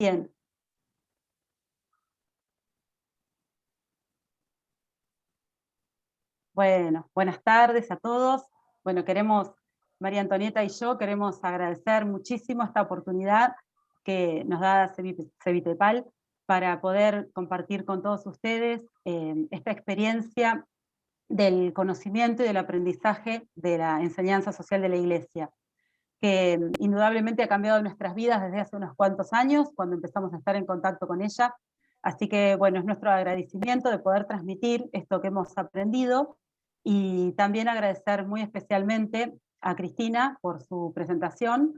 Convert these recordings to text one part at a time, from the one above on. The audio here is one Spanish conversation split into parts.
Bien. Bueno, buenas tardes a todos. Bueno, María Antonieta y yo queremos agradecer muchísimo esta oportunidad que nos da Cevitepal para poder compartir con todos ustedes esta experiencia del conocimiento y del aprendizaje de la enseñanza social de la Iglesia, que indudablemente ha cambiado nuestras vidas desde hace unos cuantos años, cuando empezamos a estar en contacto con ella. Así que, bueno, es nuestro agradecimiento de poder transmitir esto que hemos aprendido, y también agradecer muy especialmente a Cristina por su presentación,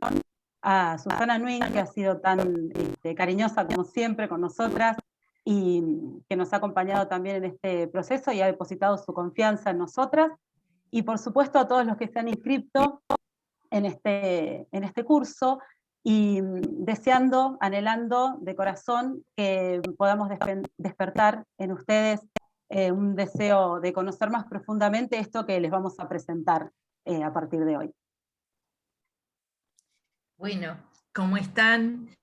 a Susana Nguyen, que ha sido tan cariñosa como siempre con nosotras, y que nos ha acompañado también en este proceso y ha depositado su confianza en nosotras, y por supuesto a todos los que se han inscrito en este curso, y deseando, anhelando de corazón que podamos despertar en ustedes un deseo de conocer más profundamente esto que les vamos a presentar a partir de hoy. Bueno, ¿cómo están?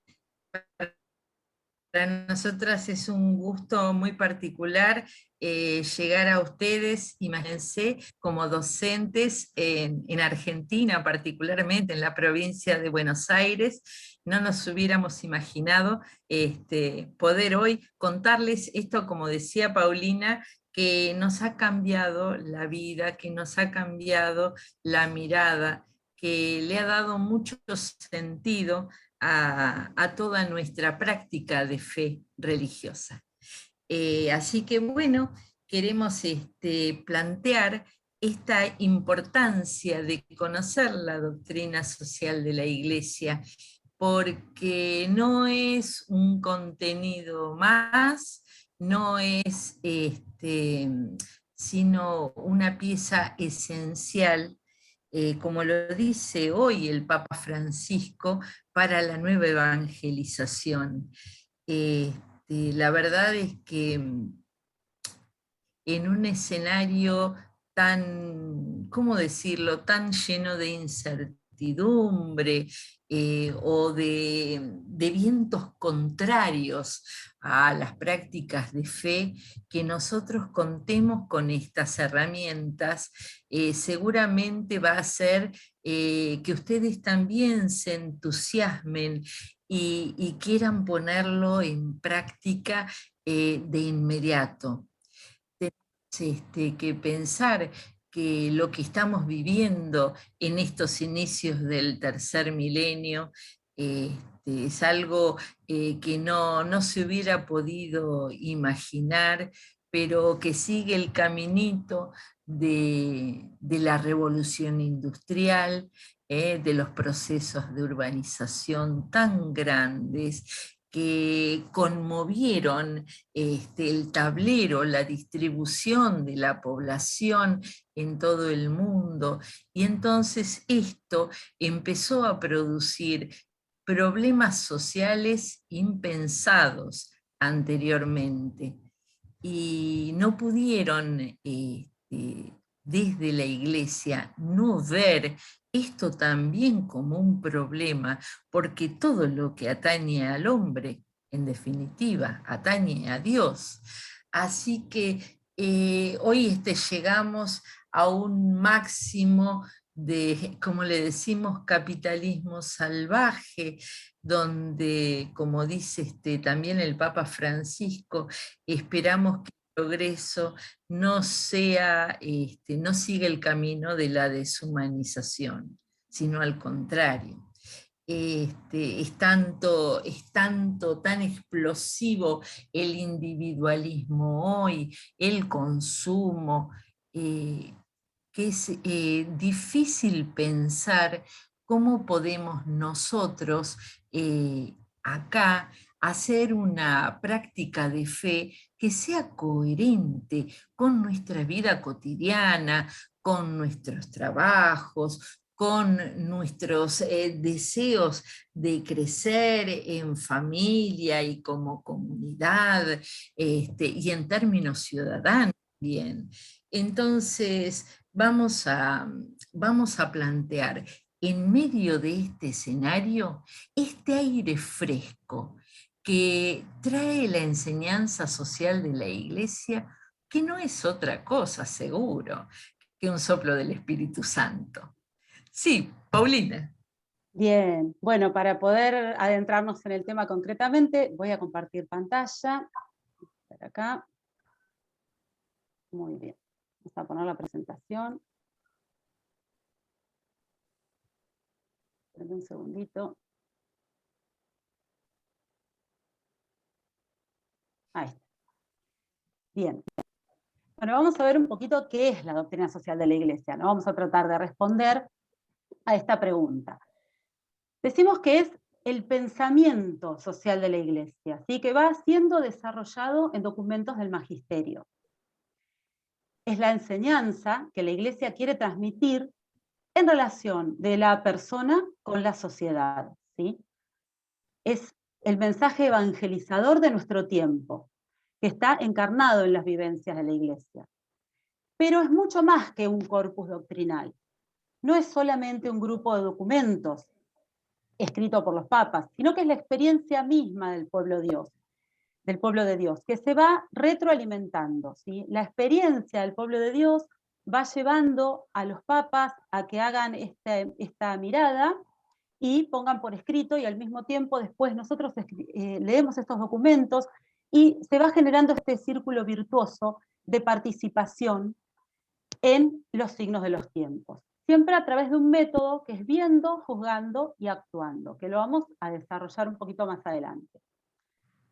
Para nosotras es un gusto muy particular llegar a ustedes, imagínense, como docentes en Argentina, particularmente en la provincia de Buenos Aires. No nos hubiéramos imaginado poder hoy contarles esto, como decía Paulina, que nos ha cambiado la vida, que nos ha cambiado la mirada, que le ha dado mucho sentido a toda nuestra práctica de fe religiosa. Así que bueno, queremos plantear esta importancia de conocer la doctrina social de la Iglesia, porque no es un contenido más, no es sino una pieza esencial, como lo dice hoy el Papa Francisco, para la nueva evangelización. La verdad es que en un escenario tan, ¿cómo decirlo?, tan lleno de incertidumbre o de vientos contrarios a las prácticas de fe, que nosotros contemos con estas herramientas, seguramente va a hacer que ustedes también se entusiasmen y quieran ponerlo en práctica de inmediato. Que pensar que lo que estamos viviendo en estos inicios del tercer milenio es algo que no se hubiera podido imaginar, pero que sigue el caminito de la revolución industrial, de los procesos de urbanización tan grandes que conmovieron el tablero, la distribución de la población en todo el mundo. Y entonces esto empezó a producir problemas sociales impensados anteriormente. Y no pudieron desde la Iglesia no ver esto también como un problema, porque todo lo que atañe al hombre, en definitiva, atañe a Dios. Así que hoy llegamos a un máximo de, como le decimos, capitalismo salvaje, donde, como dice también el Papa Francisco, esperamos que el progreso no siga el camino de la deshumanización, sino al contrario. Tan explosivo el individualismo hoy, el consumo, que es difícil pensar cómo podemos nosotros acá hacer una práctica de fe que sea coherente con nuestra vida cotidiana, con nuestros trabajos, con nuestros deseos de crecer en familia y como comunidad, y en términos ciudadanos también. Entonces, vamos a plantear en medio de este escenario este aire fresco, que trae la enseñanza social de la Iglesia, que no es otra cosa, seguro, que un soplo del Espíritu Santo. Sí, Paulina. Bien, bueno, para poder adentrarnos en el tema concretamente, voy a compartir pantalla. Por acá. Muy bien. Vamos a poner la presentación. Esperen un segundito. Ahí está. Bien. Bueno, vamos a ver un poquito qué es la doctrina social de la Iglesia, ¿no? Vamos a tratar de responder a esta pregunta. Decimos que es el pensamiento social de la Iglesia, ¿sí? Que va siendo desarrollado en documentos del magisterio. Es la enseñanza que la Iglesia quiere transmitir en relación de la persona con la sociedad, ¿sí? Es el mensaje evangelizador de nuestro tiempo, que está encarnado en las vivencias de la Iglesia. Pero es mucho más que un corpus doctrinal. No es solamente un grupo de documentos escrito por los papas, sino que es la experiencia misma del pueblo de Dios, que se va retroalimentando, ¿sí? La experiencia del pueblo de Dios va llevando a los papas a que hagan esta mirada y pongan por escrito, y al mismo tiempo después nosotros leemos estos documentos y se va generando este círculo virtuoso de participación en los signos de los tiempos. Siempre a través de un método que es viendo, juzgando y actuando, que lo vamos a desarrollar un poquito más adelante.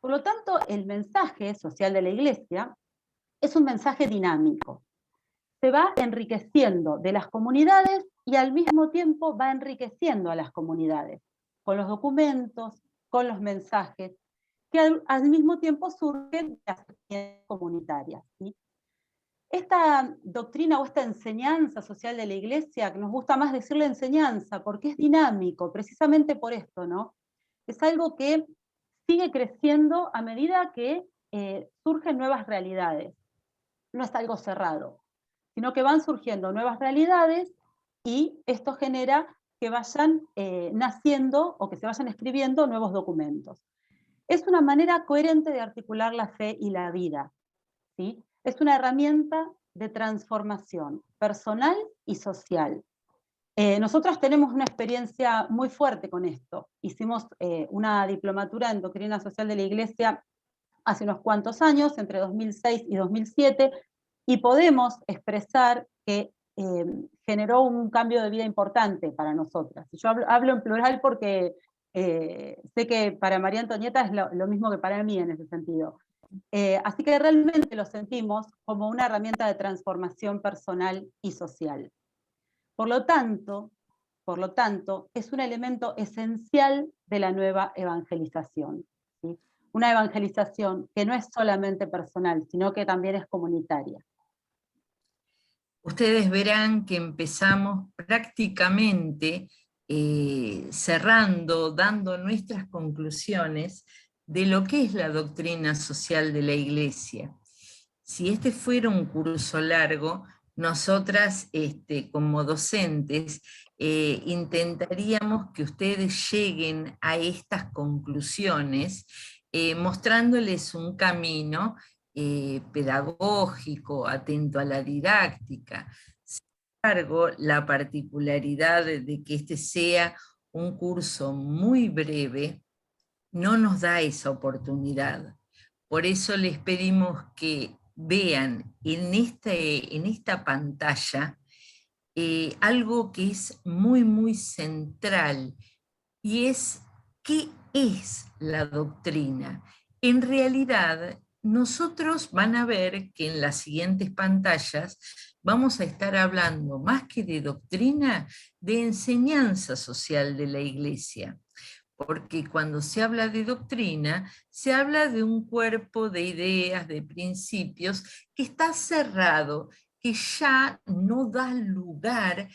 Por lo tanto, el mensaje social de la Iglesia es un mensaje dinámico. Se va enriqueciendo de las comunidades y al mismo tiempo va enriqueciendo a las comunidades, con los documentos, con los mensajes, que al mismo tiempo surgen de las sociedades comunitarias, ¿sí? Esta doctrina o esta enseñanza social de la Iglesia, que nos gusta más decirle enseñanza, porque es dinámico, precisamente por esto, ¿no? Es algo que sigue creciendo a medida que surgen nuevas realidades. No es algo cerrado, sino que van surgiendo nuevas realidades y esto genera que vayan naciendo o que se vayan escribiendo nuevos documentos. Es una manera coherente de articular la fe y la vida, ¿sí? Es una herramienta de transformación personal y social. Nosotros tenemos una experiencia muy fuerte con esto. Hicimos una diplomatura en Doctrina Social de la Iglesia hace unos cuantos años, entre 2006 y 2007, y podemos expresar que generó un cambio de vida importante para nosotras. Yo hablo en plural porque sé que para María Antonieta es lo mismo que para mí en ese sentido. Así que realmente lo sentimos como una herramienta de transformación personal y social. Por lo tanto, es un elemento esencial de la nueva evangelización, ¿sí? Una evangelización que no es solamente personal, sino que también es comunitaria. Ustedes verán que empezamos prácticamente cerrando, dando nuestras conclusiones de lo que es la doctrina social de la Iglesia. Si este fuera un curso largo, nosotras como docentes intentaríamos que ustedes lleguen a estas conclusiones mostrándoles un camino pedagógico, atento a la didáctica. Sin embargo, la particularidad de que este sea un curso muy breve no nos da esa oportunidad. Por eso les pedimos que vean en esta pantalla algo que es muy, muy central, y es ¿qué es la doctrina? En realidad, nosotros van a ver que en las siguientes pantallas vamos a estar hablando más que de doctrina, de enseñanza social de la Iglesia. Porque cuando se habla de doctrina, se habla de un cuerpo de ideas, de principios, que está cerrado, que ya no da lugar,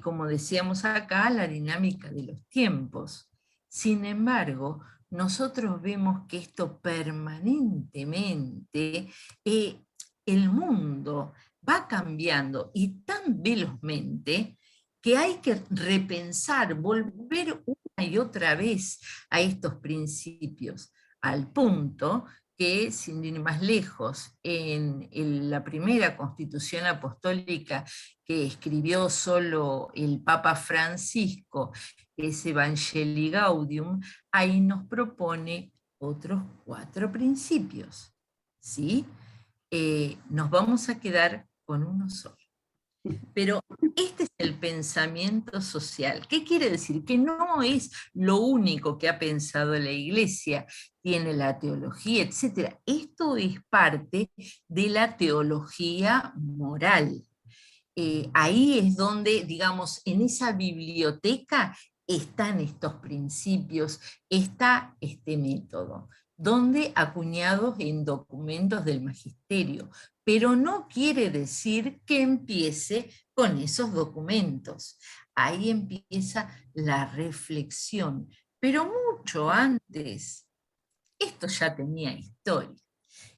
como decíamos acá, a la dinámica de los tiempos. Sin embargo, nosotros vemos que esto permanentemente, el mundo va cambiando y tan velozmente que hay que repensar, volver una y otra vez a estos principios, al punto que, sin ir más lejos, en la primera Constitución Apostólica que escribió solo el Papa Francisco, que es Evangelii Gaudium, ahí nos propone otros 4 principios, ¿sí? Nos vamos a quedar con uno solo. Pero este es el pensamiento social. ¿Qué quiere decir? Que no es lo único que ha pensado la Iglesia, tiene la teología, etc. Esto es parte de la teología moral. Ahí es donde, digamos, en esa biblioteca están estos principios, está este método, donde acuñados en documentos del magisterio, pero no quiere decir que empiece con esos documentos. Ahí empieza la reflexión, pero mucho antes, esto ya tenía historia.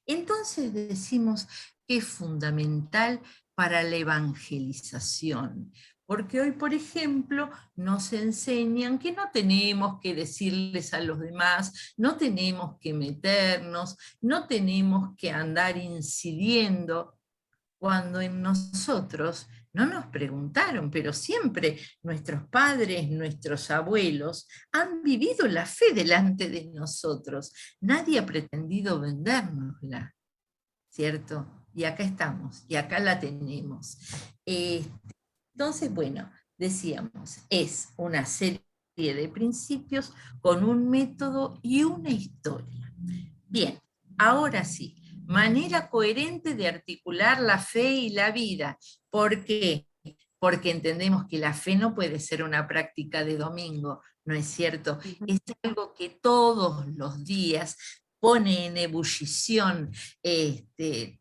Entonces decimos que es fundamental para la evangelización, porque hoy, por ejemplo, nos enseñan que no tenemos que decirles a los demás, no tenemos que meternos, no tenemos que andar incidiendo, cuando en nosotros no nos preguntaron, pero siempre nuestros padres, nuestros abuelos han vivido la fe delante de nosotros. Nadie ha pretendido vendérnosla, ¿cierto? Y acá estamos, y acá la tenemos. Entonces, bueno, decíamos, es una serie de principios con un método y una historia. Bien, ahora sí, manera coherente de articular la fe y la vida. ¿Por qué? Porque entendemos que la fe no puede ser una práctica de domingo, ¿no es cierto? Es algo que todos los días pone en ebullición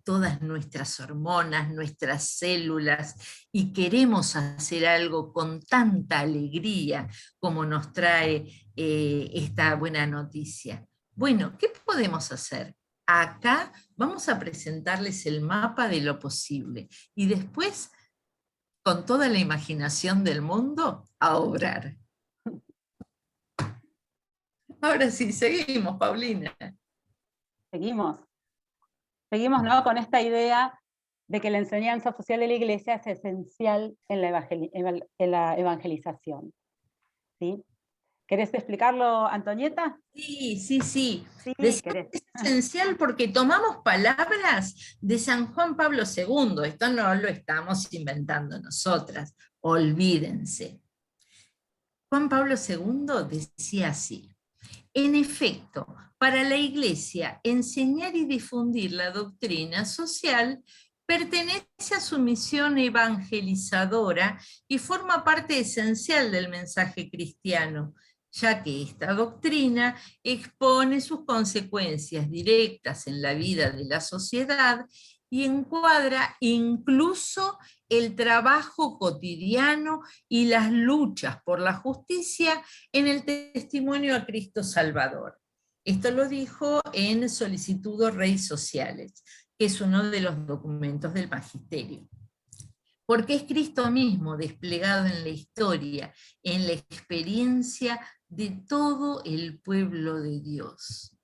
todas nuestras hormonas, nuestras células, y queremos hacer algo con tanta alegría como nos trae esta buena noticia. Bueno, ¿qué podemos hacer? Acá vamos a presentarles el mapa de lo posible y después, con toda la imaginación del mundo, a obrar. Ahora sí, seguimos, Paulina. Seguimos, ¿no? Con esta idea de que la enseñanza social de la Iglesia es esencial en la evangelización. ¿Sí? ¿Querés explicarlo, Antonieta? Sí. Sí, Decimos querés. que es esencial porque tomamos palabras de San Juan Pablo II. Esto no lo estamos inventando nosotras, olvídense. Juan Pablo II decía así: en efecto, para la Iglesia, enseñar y difundir la doctrina social pertenece a su misión evangelizadora y forma parte esencial del mensaje cristiano, ya que esta doctrina expone sus consecuencias directas en la vida de la sociedad y encuadra incluso el trabajo cotidiano y las luchas por la justicia en el testimonio a Cristo Salvador. Esto lo dijo en Solicitudo Rei Sociales, que es uno de los documentos del Magisterio. Porque es Cristo mismo desplegado en la historia, en la experiencia de todo el pueblo de Dios.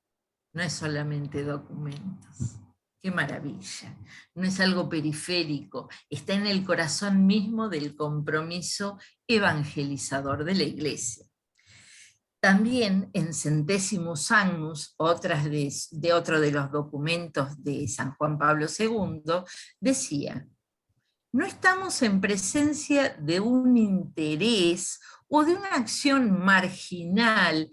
No es solamente documentos. ¡Qué maravilla! No es algo periférico, está en el corazón mismo del compromiso evangelizador de la Iglesia. También en Centésimos Annus, de otro de los documentos de San Juan Pablo II, decía: no estamos en presencia de un interés o de una acción marginal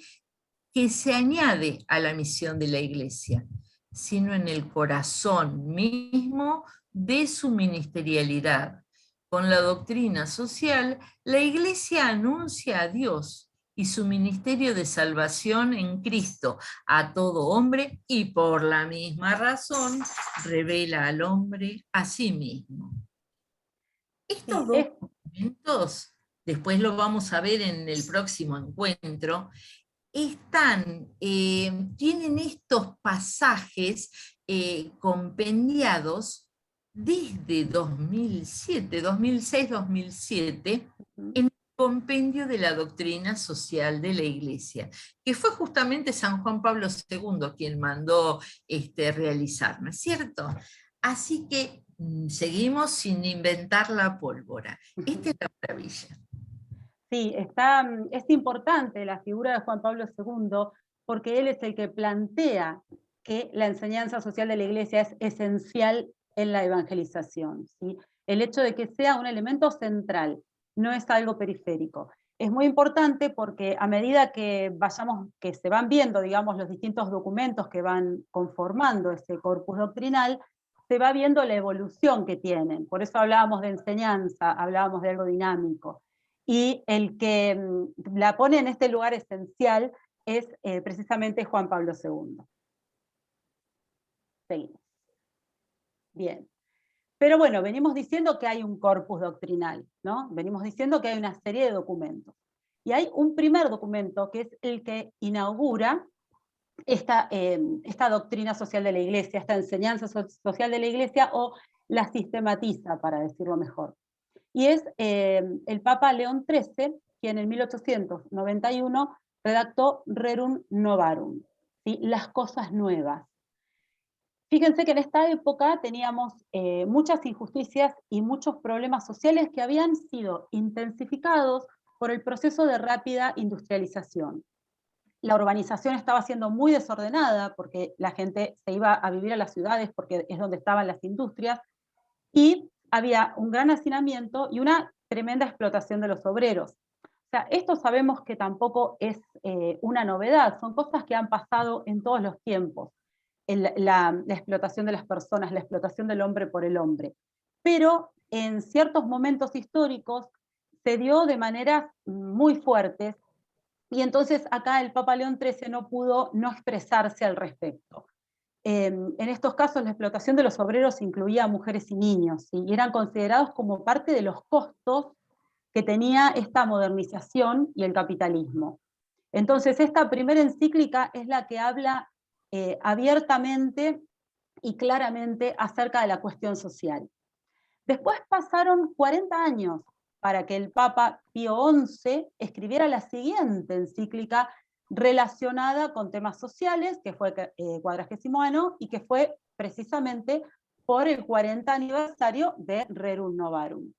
que se añade a la misión de la Iglesia, sino en el corazón mismo de su ministerialidad. Con la doctrina social, la Iglesia anuncia a Dios y su ministerio de salvación en Cristo a todo hombre, y por la misma razón revela al hombre a sí mismo. Estos dos documentos, después lo vamos a ver en el próximo encuentro, tienen estos pasajes compendiados desde 2006, 2007, en Compendio de la Doctrina Social de la Iglesia, que fue justamente San Juan Pablo II quien mandó realizar, ¿no es cierto? Así que seguimos sin inventar la pólvora. Esta es la maravilla. Sí, es importante la figura de Juan Pablo II porque él es el que plantea que la enseñanza social de la Iglesia es esencial en la evangelización, ¿sí? El hecho de que sea un elemento central, no es algo periférico. Es muy importante porque a medida que se van viendo, digamos, los distintos documentos que van conformando ese corpus doctrinal, se va viendo la evolución que tienen. Por eso hablábamos de enseñanza, hablábamos de algo dinámico. Y el que la pone en este lugar esencial es precisamente Juan Pablo II. Seguimos. Bien. Pero bueno, venimos diciendo que hay un corpus doctrinal, ¿no? Venimos diciendo que hay una serie de documentos. Y hay un primer documento que es el que inaugura esta doctrina social de la Iglesia, esta enseñanza social de la Iglesia, o la sistematiza, para decirlo mejor. Y es el Papa León XIII, quien en 1891 redactó Rerum Novarum, ¿sí? Las cosas nuevas. Fíjense que en esta época teníamos muchas injusticias y muchos problemas sociales que habían sido intensificados por el proceso de rápida industrialización. La urbanización estaba siendo muy desordenada porque la gente se iba a vivir a las ciudades porque es donde estaban las industrias, y había un gran hacinamiento y una tremenda explotación de los obreros. O sea, esto sabemos que tampoco es una novedad, son cosas que han pasado en todos los tiempos. La explotación de las personas, la explotación del hombre por el hombre. Pero en ciertos momentos históricos se dio de maneras muy fuertes, y entonces acá el Papa León XIII no pudo no expresarse al respecto. En estos casos la explotación de los obreros incluía a mujeres y niños, ¿sí? Y eran considerados como parte de los costos que tenía esta modernización y el capitalismo. Entonces esta primera encíclica es la que habla abiertamente y claramente acerca de la cuestión social. Después pasaron 40 años para que el Papa Pío XI escribiera la siguiente encíclica relacionada con temas sociales, que fue Quadragésimo Ano, y que fue precisamente por el 40 aniversario de Rerum Novarum.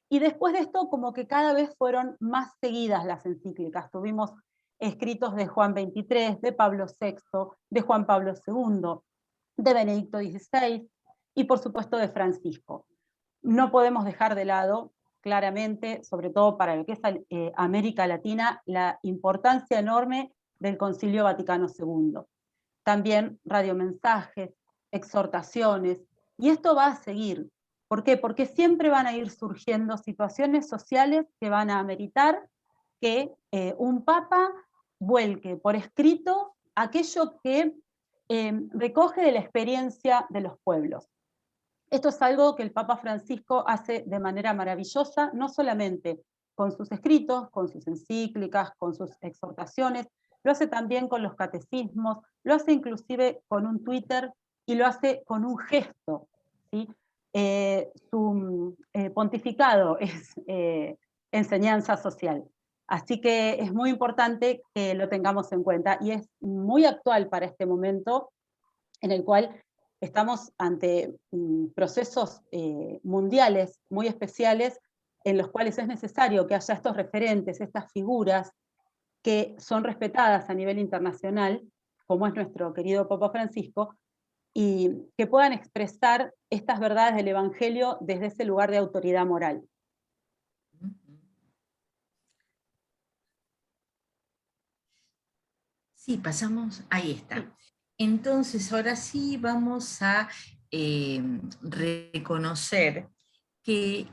Y después de esto, como que cada vez fueron más seguidas las encíclicas. Tuvimos escritos de Juan XXIII, de Pablo VI, de Juan Pablo II, de Benedicto XVI y por supuesto de Francisco. No podemos dejar de lado, claramente, sobre todo para lo que es América Latina, la importancia enorme del Concilio Vaticano II. También radiomensajes, exhortaciones, y esto va a seguir. ¿Por qué? Porque siempre van a ir surgiendo situaciones sociales que van a ameritar que un papa vuelque por escrito aquello que recoge de la experiencia de los pueblos. Esto es algo que el Papa Francisco hace de manera maravillosa, no solamente con sus escritos, con sus encíclicas, con sus exhortaciones, lo hace también con los catecismos, lo hace inclusive con un Twitter y lo hace con un gesto, ¿sí? Su pontificado es enseñanza social. Así que es muy importante que lo tengamos en cuenta y es muy actual para este momento en el cual estamos ante procesos mundiales muy especiales en los cuales es necesario que haya estos referentes, estas figuras que son respetadas a nivel internacional, como es nuestro querido Papa Francisco, y que puedan expresar estas verdades del Evangelio desde ese lugar de autoridad moral. Sí, pasamos, ahí está. Entonces, ahora sí vamos a reconocer que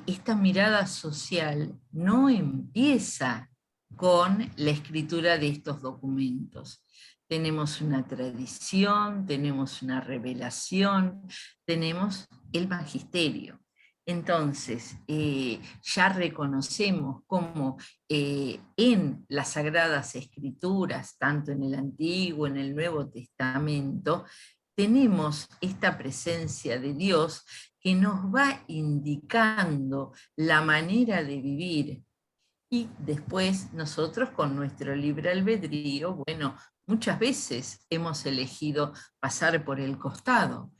esta mirada social no empieza con la escritura de estos documentos. Tenemos una tradición, tenemos una revelación, tenemos el magisterio. Entonces, ya reconocemos cómo en las Sagradas Escrituras, tanto en el Antiguo, en el Nuevo Testamento, tenemos esta presencia de Dios que nos va indicando la manera de vivir Y después nosotros con nuestro libre albedrío, bueno, muchas veces hemos elegido pasar por el costado,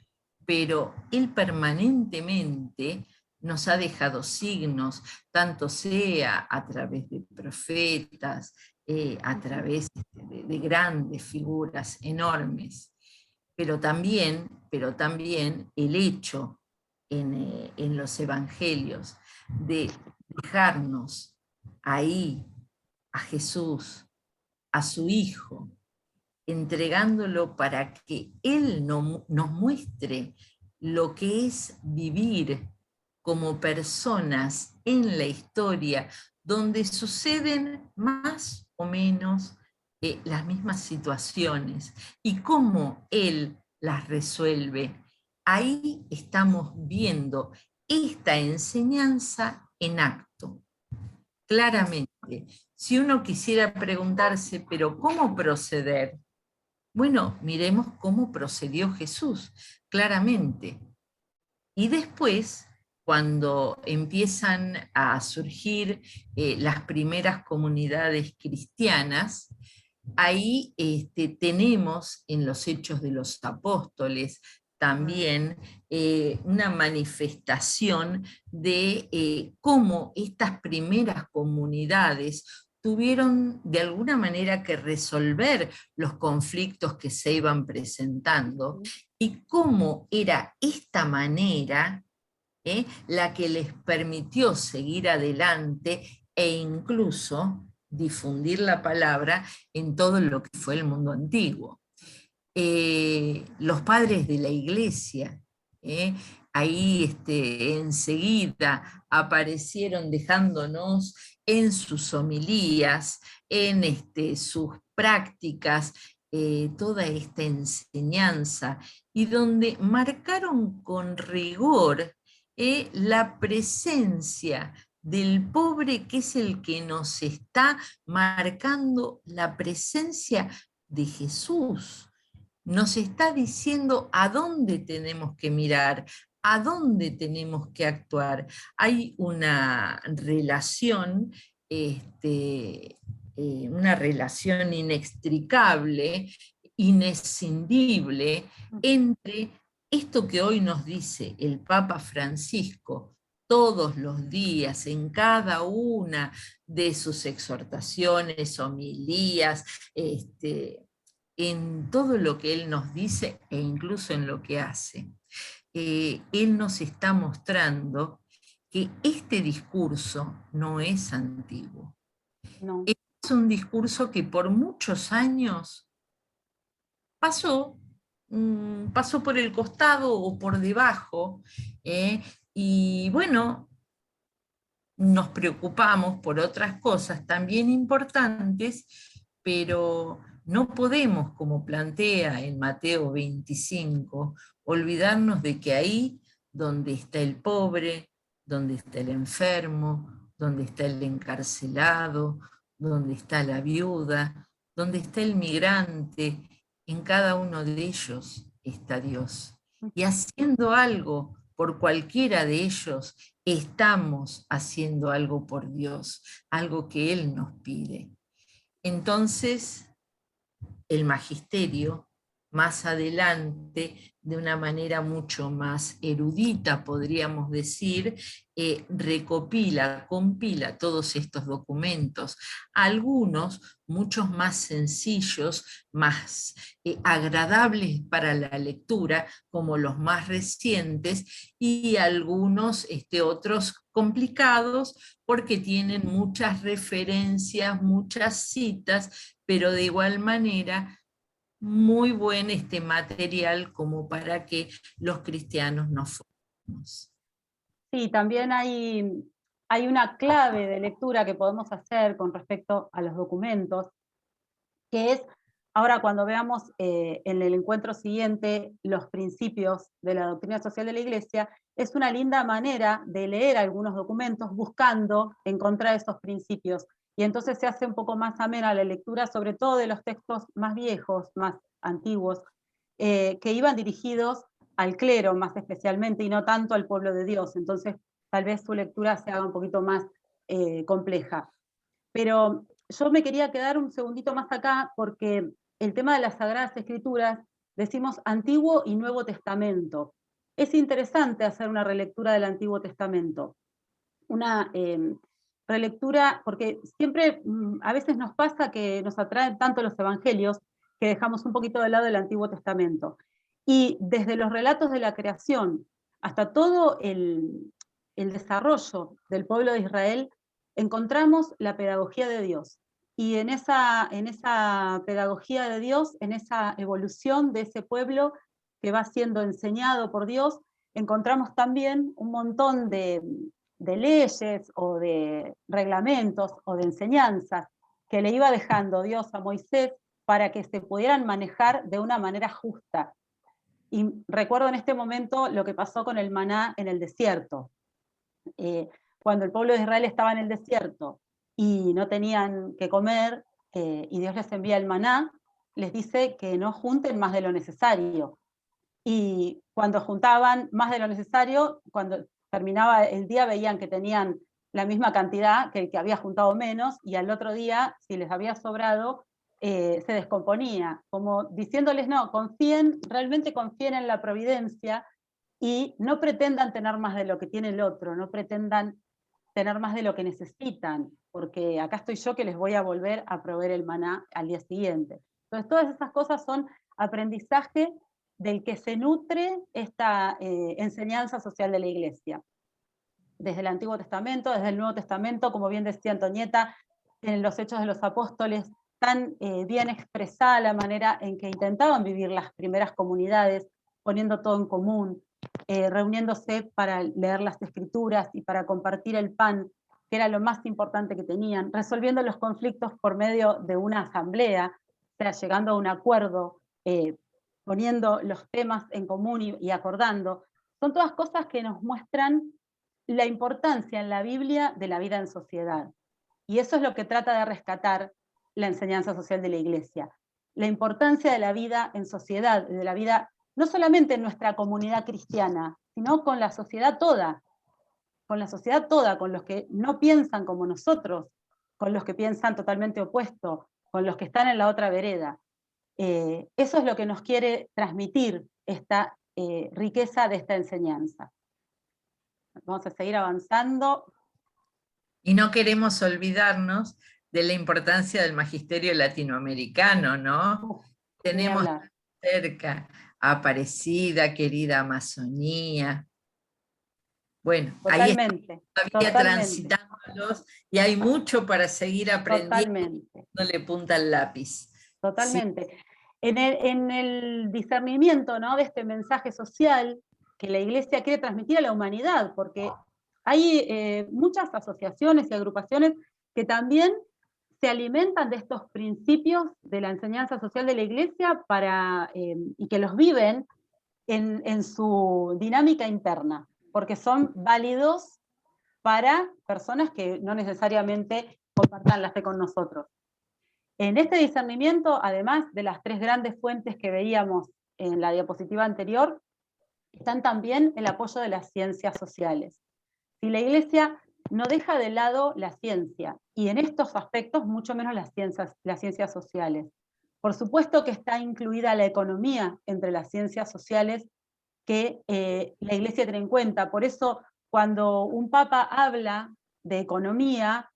pero Él permanentemente nos ha dejado signos, tanto sea a través de profetas, a través de grandes figuras enormes, pero también el hecho en los evangelios de dejarnos ahí a Jesús, a su Hijo, entregándolo para que Él nos muestre lo que es vivir como personas en la historia, donde suceden más o menos las mismas situaciones y cómo Él las resuelve. Ahí estamos viendo esta enseñanza en acto, claramente. Si uno quisiera preguntarse, pero ¿cómo proceder? Bueno, miremos cómo procedió Jesús, claramente. Y después, cuando empiezan a surgir las primeras comunidades cristianas, ahí tenemos en los Hechos de los Apóstoles también una manifestación de cómo estas primeras comunidades tuvieron de alguna manera que resolver los conflictos que se iban presentando y cómo era esta manera la que les permitió seguir adelante e incluso difundir la palabra en todo lo que fue el mundo antiguo. Los padres de la iglesia, ahí enseguida aparecieron dejándonos en sus homilías, en sus prácticas, toda esta enseñanza, y donde marcaron con rigor la presencia del pobre, que es el que nos está marcando la presencia de Jesús. Nos está diciendo a dónde tenemos que mirar, a dónde tenemos que actuar. Hay una relación inextricable, inescindible, entre esto que hoy nos dice el Papa Francisco todos los días, en cada una de sus exhortaciones, homilías, en todo lo que Él nos dice e incluso en lo que hace. Él nos está mostrando que este discurso no es antiguo. No. Es un discurso que por muchos años pasó por el costado o por debajo, y bueno, nos preocupamos por otras cosas también importantes, pero no podemos, como plantea en Mateo 25, olvidarnos de que ahí donde está el pobre, donde está el enfermo, donde está el encarcelado, donde está la viuda, donde está el migrante, en cada uno de ellos está Dios. Y haciendo algo por cualquiera de ellos, estamos haciendo algo por Dios, algo que Él nos pide. Entonces, el magisterio, más adelante, de una manera mucho más erudita, podríamos decir, compila todos estos documentos, algunos muchos más sencillos, más agradables para la lectura, como los más recientes, y algunos otros complicados, porque tienen muchas referencias, muchas citas, pero de igual manera muy buen material como para que los cristianos nos formemos. Sí, también hay una clave de lectura que podemos hacer con respecto a los documentos, que es, ahora cuando veamos en el encuentro siguiente los principios de la doctrina social de la Iglesia, es una linda manera de leer algunos documentos buscando encontrar esos principios. Y entonces se hace un poco más amena la lectura, sobre todo de los textos más viejos, más antiguos, que iban dirigidos al clero más especialmente y no tanto al pueblo de Dios. Entonces tal vez su lectura se haga un poquito más compleja. Pero yo me quería quedar un segundito más acá, porque el tema de las Sagradas Escrituras, decimos Antiguo y Nuevo Testamento. Es interesante hacer una relectura del Antiguo Testamento. Una relectura, porque siempre, a veces nos pasa que nos atraen tanto los evangelios, que dejamos un poquito de lado el Antiguo Testamento. Y desde los relatos de la creación hasta todo el desarrollo del pueblo de Israel, encontramos la pedagogía de Dios. Y en esa pedagogía de Dios, en esa evolución de ese pueblo que va siendo enseñado por Dios, encontramos también un montón de leyes o de reglamentos o de enseñanzas que le iba dejando Dios a Moisés para que se pudieran manejar de una manera justa. Y recuerdo en este momento lo que pasó con el maná en el desierto. Cuando el pueblo de Israel estaba en el desierto y no tenían que comer, y Dios les envía el maná, les dice que no junten más de lo necesario. Y cuando juntaban más de lo necesario, cuando terminaba el día veían que tenían la misma cantidad que el que había juntado menos, y al otro día, si les había sobrado, se descomponía, como diciéndoles, no, confíen, realmente confíen en la providencia, y no pretendan tener más de lo que tiene el otro, no pretendan tener más de lo que necesitan, porque acá estoy yo que les voy a volver a proveer el maná al día siguiente. Entonces todas esas cosas son aprendizaje del que se nutre esta enseñanza social de la Iglesia. Desde el Antiguo Testamento, desde el Nuevo Testamento, como bien decía Antonieta, en los Hechos de los Apóstoles, tan bien expresada la manera en que intentaban vivir las primeras comunidades, poniendo todo en común, reuniéndose para leer las Escrituras y para compartir el pan, que era lo más importante que tenían, resolviendo los conflictos por medio de una asamblea, o sea, llegando a un acuerdo, poniendo los temas en común y acordando. Son todas cosas que nos muestran la importancia en la Biblia de la vida en sociedad. Y eso es lo que trata de rescatar la enseñanza social de la Iglesia. La importancia de la vida en sociedad, de la vida no solamente en nuestra comunidad cristiana, sino con la sociedad toda, con los que no piensan como nosotros, con los que piensan totalmente opuesto, con los que están en la otra vereda. Eso es lo que nos quiere transmitir esta riqueza de esta enseñanza. Vamos a seguir avanzando. Y no queremos olvidarnos de la importancia del magisterio latinoamericano, ¿no? Tenemos cerca a Aparecida, querida Amazonía. Bueno, totalmente, ahí estamos todavía transitándolos y hay mucho para seguir aprendiendo, dándole punta al lápiz. Totalmente. Sí. En el discernimiento, ¿no?, de este mensaje social que la Iglesia quiere transmitir a la humanidad, porque hay muchas asociaciones y agrupaciones que también se alimentan de estos principios de la enseñanza social de la Iglesia y que los viven en su dinámica interna, porque son válidos para personas que no necesariamente compartan la fe con nosotros. En este discernimiento, además de las tres grandes fuentes que veíamos en la diapositiva anterior, están también el apoyo de las ciencias sociales. Si la Iglesia no deja de lado la ciencia, y en estos aspectos mucho menos las ciencias sociales. Por supuesto que está incluida la economía entre las ciencias sociales que la Iglesia tiene en cuenta. Por eso, cuando un papa habla de economía,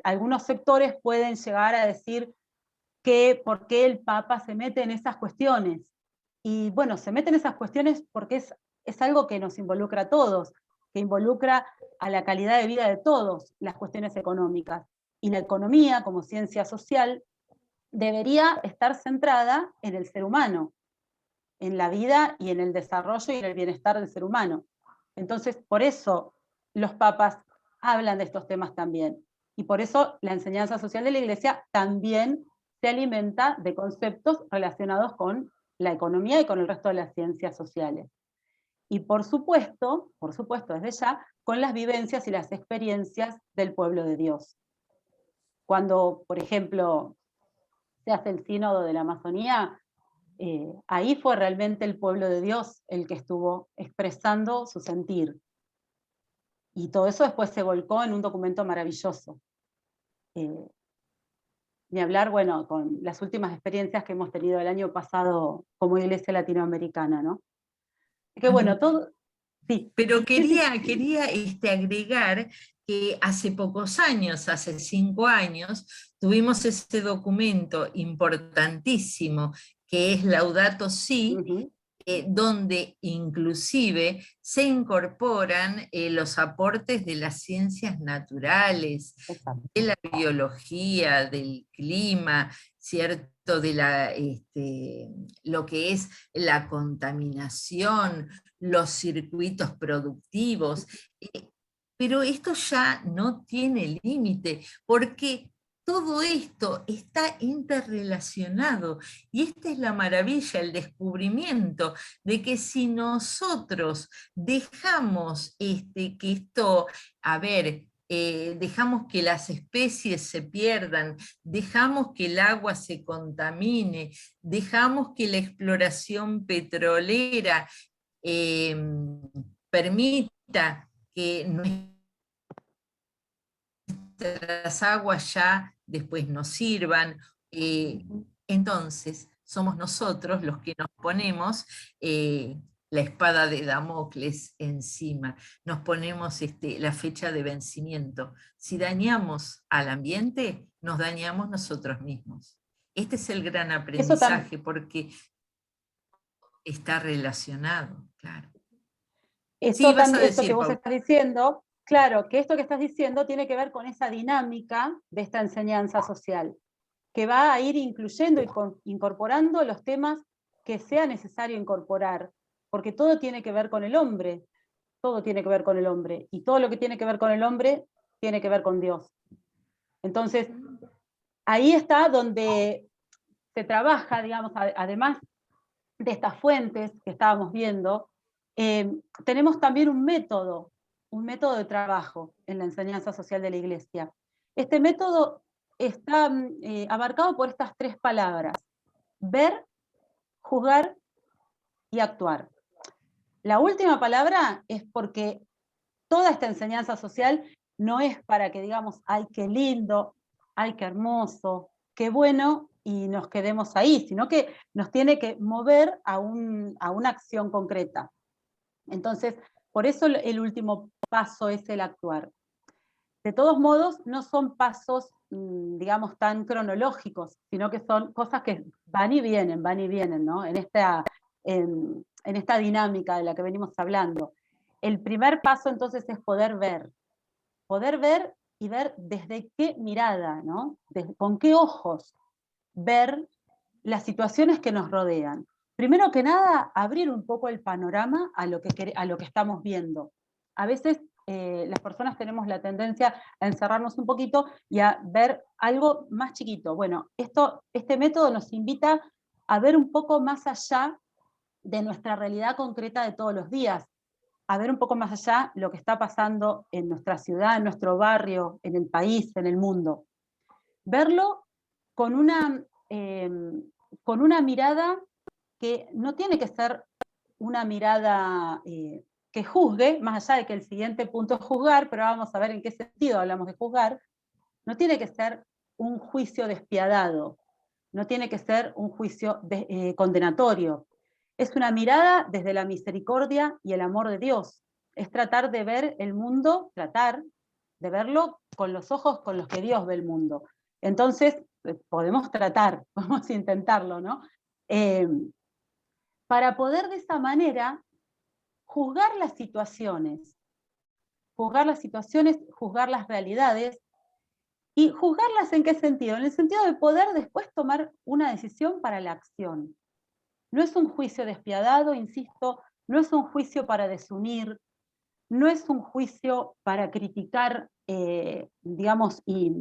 algunos sectores pueden llegar a decir que por qué el Papa se mete en esas cuestiones. Y bueno, se mete en esas cuestiones porque es algo que nos involucra a todos, que involucra a la calidad de vida de todos, las cuestiones económicas. Y la economía, como ciencia social, debería estar centrada en el ser humano, en la vida y en el desarrollo y en el bienestar del ser humano. Entonces, por eso los papas hablan de estos temas también. Y por eso la enseñanza social de la Iglesia también se alimenta de conceptos relacionados con la economía y con el resto de las ciencias sociales. Y por supuesto, desde ya, con las vivencias y las experiencias del pueblo de Dios. Cuando, por ejemplo, se hace el sínodo de la Amazonía, ahí fue realmente el pueblo de Dios el que estuvo expresando su sentir. Y todo eso después se volcó en un documento maravilloso. Ni hablar, bueno, con las últimas experiencias que hemos tenido el año pasado como Iglesia Latinoamericana, ¿no? Que bueno, todo... Sí, Pero sí, sí. quería agregar que hace pocos años, hace 5 años, tuvimos este documento importantísimo que es Laudato Si, Ujú, donde inclusive se incorporan los aportes de las ciencias naturales, de exacto. la biología, del clima, ¿cierto? De lo que es la contaminación, los circuitos productivos. Pero esto ya no tiene límite, porque todo esto está interrelacionado. Y esta es la maravilla, el descubrimiento de que si nosotros dejamos que esto, a ver, dejamos que las especies se pierdan, dejamos que el agua se contamine, dejamos que la exploración petrolera eh, permita que nuestras aguas ya después nos sirvan. Ujú. Entonces, somos nosotros los que nos ponemos la espada de Damocles encima, nos ponemos la fecha de vencimiento. Si dañamos al ambiente, nos dañamos nosotros mismos. Este es el gran Eso, aprendizaje porque está relacionado, claro. Sí, eso vas a también, esto que decir, vos Pau. estás diciendo, claro, que esto que estás diciendo tiene que ver con esa dinámica de esta enseñanza social, que va a ir incluyendo y incorporando los temas que sea necesario incorporar, porque todo tiene que ver con el hombre, todo tiene que ver con el hombre, y todo lo que tiene que ver con el hombre tiene que ver con Dios. Entonces, ahí está donde se trabaja, digamos, además de estas fuentes que estábamos viendo, tenemos también un método de trabajo en la enseñanza social de la Iglesia. Este método está abarcado por estas 3 palabras: ver, juzgar y actuar. La última palabra es porque toda esta enseñanza social no es para que digamos, ay, qué lindo, ay, qué hermoso, qué bueno, y nos quedemos ahí, sino que nos tiene que mover a una acción concreta. Entonces, por eso el último paso es el actuar. De todos modos, no son pasos, digamos, tan cronológicos, sino que son cosas que van y vienen, ¿no? En esta dinámica de la que venimos hablando. El primer paso entonces es poder ver y ver desde qué mirada, ¿no? Con qué ojos ver las situaciones que nos rodean. Primero que nada, abrir un poco el panorama a lo que estamos viendo. A veces las personas tenemos la tendencia a encerrarnos un poquito y a ver algo más chiquito. Bueno, este método nos invita a ver un poco más allá de nuestra realidad concreta de todos los días, a ver un poco más allá lo que está pasando en nuestra ciudad, en nuestro barrio, en el país, en el mundo. Verlo con con una mirada que no tiene que ser una mirada que juzgue, más allá de que el siguiente punto es juzgar, pero vamos a ver en qué sentido hablamos de juzgar. No tiene que ser un juicio despiadado, no tiene que ser un juicio condenatorio. Es una mirada desde la misericordia y el amor de Dios. Es tratar de ver el mundo, tratar de verlo con los ojos con los que Dios ve el mundo. Entonces, podemos tratar, podemos intentarlo, ¿no? Eh, para poder de esa manera juzgar las situaciones, juzgar las realidades. ¿Y juzgarlas en qué sentido? En el sentido de poder después tomar una decisión para la acción. No es un juicio despiadado, insisto, no es un juicio para desunir, no es un juicio para criticar, digamos, y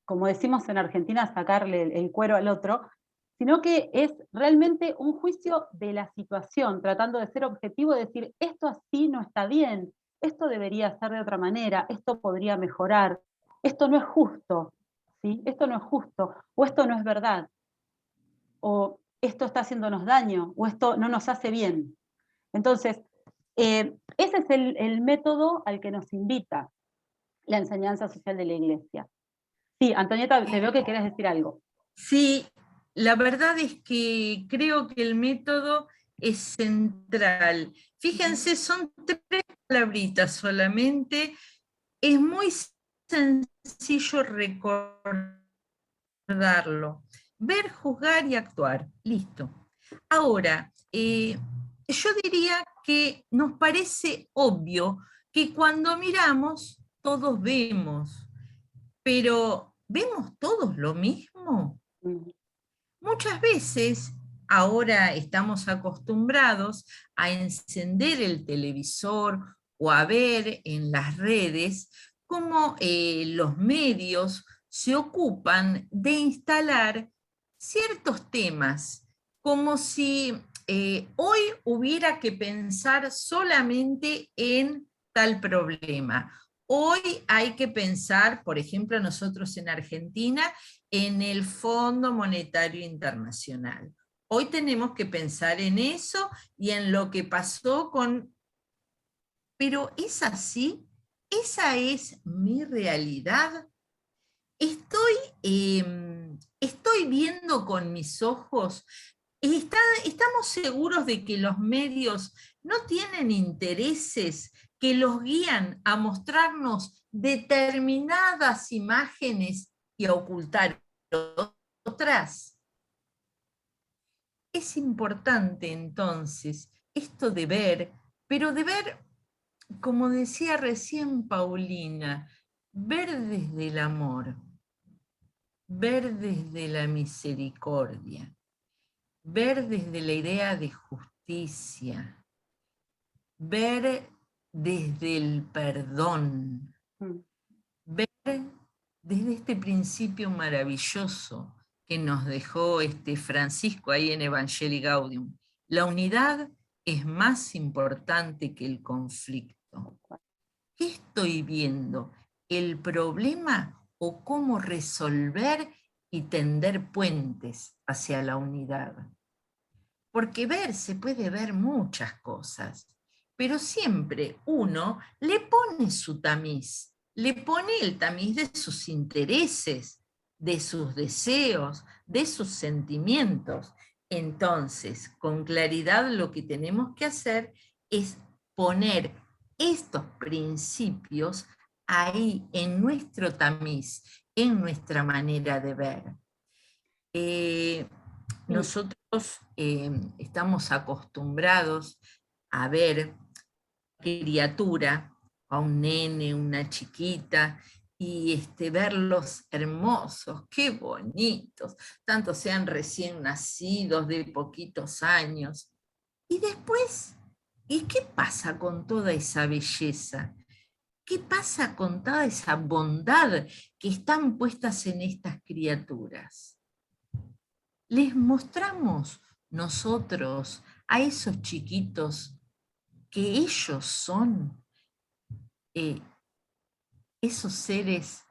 como decimos en Argentina, sacarle el cuero al otro, sino que es realmente un juicio de la situación, tratando de ser objetivo y decir, esto así no está bien, esto debería ser de otra manera, esto podría mejorar, esto no es justo, ¿sí? Esto no es justo, o esto no es verdad, o esto está haciéndonos daño, o esto no nos hace bien. Entonces, ese es el método al que nos invita la enseñanza social de la Iglesia. Sí, Antonieta, te veo que querés decir algo. Sí, la verdad es que creo que el método es central. Fíjense, son 3 palabritas solamente. Es muy sencillo recordarlo. Ver, juzgar y actuar. Listo. Ahora, yo diría que nos parece obvio que cuando miramos, todos vemos, pero ¿vemos todos lo mismo? Mm. Muchas veces ahora estamos acostumbrados a encender el televisor o a ver en las redes cómo los medios se ocupan de instalar ciertos temas, como si hoy hubiera que pensar solamente en tal problema. Hoy hay que pensar, por ejemplo, nosotros en Argentina, en el Fondo Monetario Internacional. Hoy tenemos que pensar en eso y en lo que pasó con... Pero ¿es así? ¿Esa es mi realidad? ¿Estoy, estoy viendo con mis ojos? ¿Estamos seguros de que los medios no tienen intereses que los guían a mostrarnos determinadas imágenes y a ocultar otras? Es importante entonces esto de ver, pero de ver, como decía recién Paulina, ver desde el amor, ver desde la misericordia, ver desde la idea de justicia, ver desde el perdón, Mm. ver desde este principio maravilloso que nos dejó este Francisco ahí en Evangelii Gaudium. La unidad es más importante que el conflicto. ¿Qué estoy viendo? ¿El problema o cómo resolver y tender puentes hacia la unidad? Porque ver se puede ver muchas cosas, pero siempre uno le pone su tamiz, le pone el tamiz de sus intereses, de sus deseos, de sus sentimientos. Entonces, con claridad lo que tenemos que hacer es poner estos principios ahí en nuestro tamiz, en nuestra manera de ver. Sí. Nosotros estamos acostumbrados a ver criatura, a un nene, una chiquita, y verlos hermosos, qué bonitos, tanto sean recién nacidos, de poquitos años. Y después, ¿y qué pasa con toda esa belleza? ¿Qué pasa con toda esa bondad que están puestas en estas criaturas? Les mostramos nosotros a esos chiquitos que ellos son eh, esos seres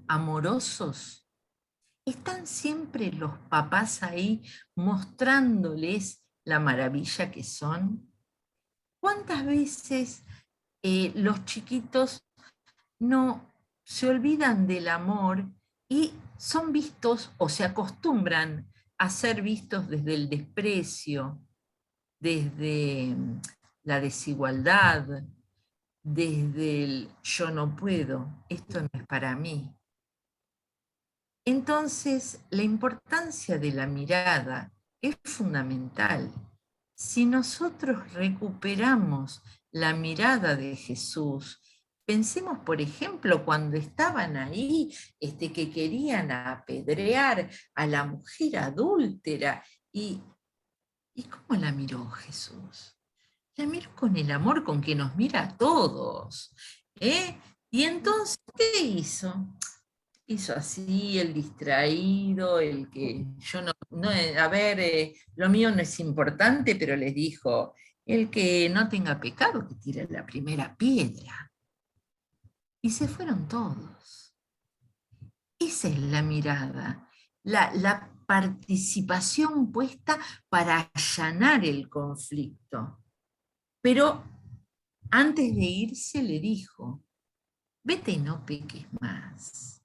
amorosos. Están siempre los papás ahí mostrándoles la maravilla que son. ¿Cuántas veces los chiquitos no se olvidan del amor y son vistos o se acostumbran a ser vistos desde el desprecio, desde la desigualdad, desde el yo no puedo, esto no es para mí? Entonces, la importancia de la mirada es fundamental. Si nosotros recuperamos la mirada de Jesús, pensemos, por ejemplo, cuando estaban ahí, que querían apedrear a la mujer adúltera, ¿y cómo la miró Jesús? La miró con el amor con que nos mira a todos. Y entonces, ¿qué hizo? Hizo así, el distraído, el que yo no a ver, lo mío no es importante, pero les dijo, el que no tenga pecado, que tire la primera piedra. Y se fueron todos. Esa es la mirada, la participación puesta para allanar el conflicto. Pero antes de irse le dijo, vete y no peques más.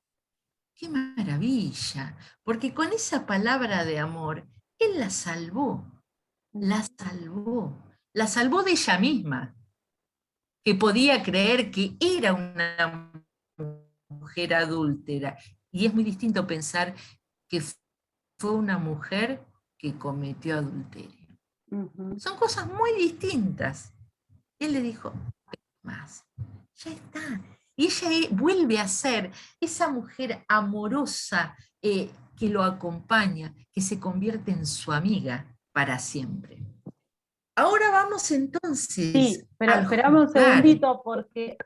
¡Qué maravilla! Porque con esa palabra de amor, él la salvó, la salvó, la salvó de ella misma, que podía creer que era una mujer adúltera. Y es muy distinto pensar que fue una mujer que cometió adulterio. Son cosas muy distintas. Él le dijo, más, ya está. Y ella vuelve a ser esa mujer amorosa que lo acompaña, que se convierte en su amiga para siempre. Ahora vamos entonces Sí, pero al esperame un juzgar. segundito porque...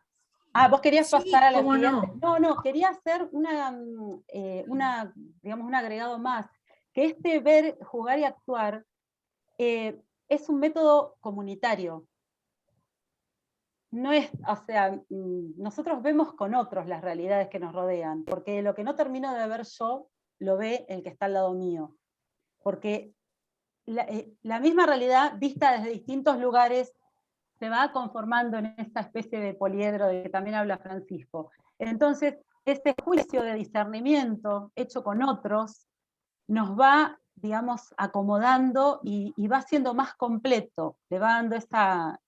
Ah, vos querías pasar Sí, a la cómo siguiente. no. No, no, quería hacer digamos, un agregado más, que este ver, jugar y actuar es un método comunitario. No es, o sea, nosotros vemos con otros las realidades que nos rodean, porque lo que no termino de ver yo, lo ve el que está al lado mío. Porque la misma realidad, vista desde distintos lugares, se va conformando en esta especie de poliedro de que también habla Francisco. Entonces, este juicio de discernimiento hecho con otros nos va, digamos, acomodando y va siendo más completo, le va dando esa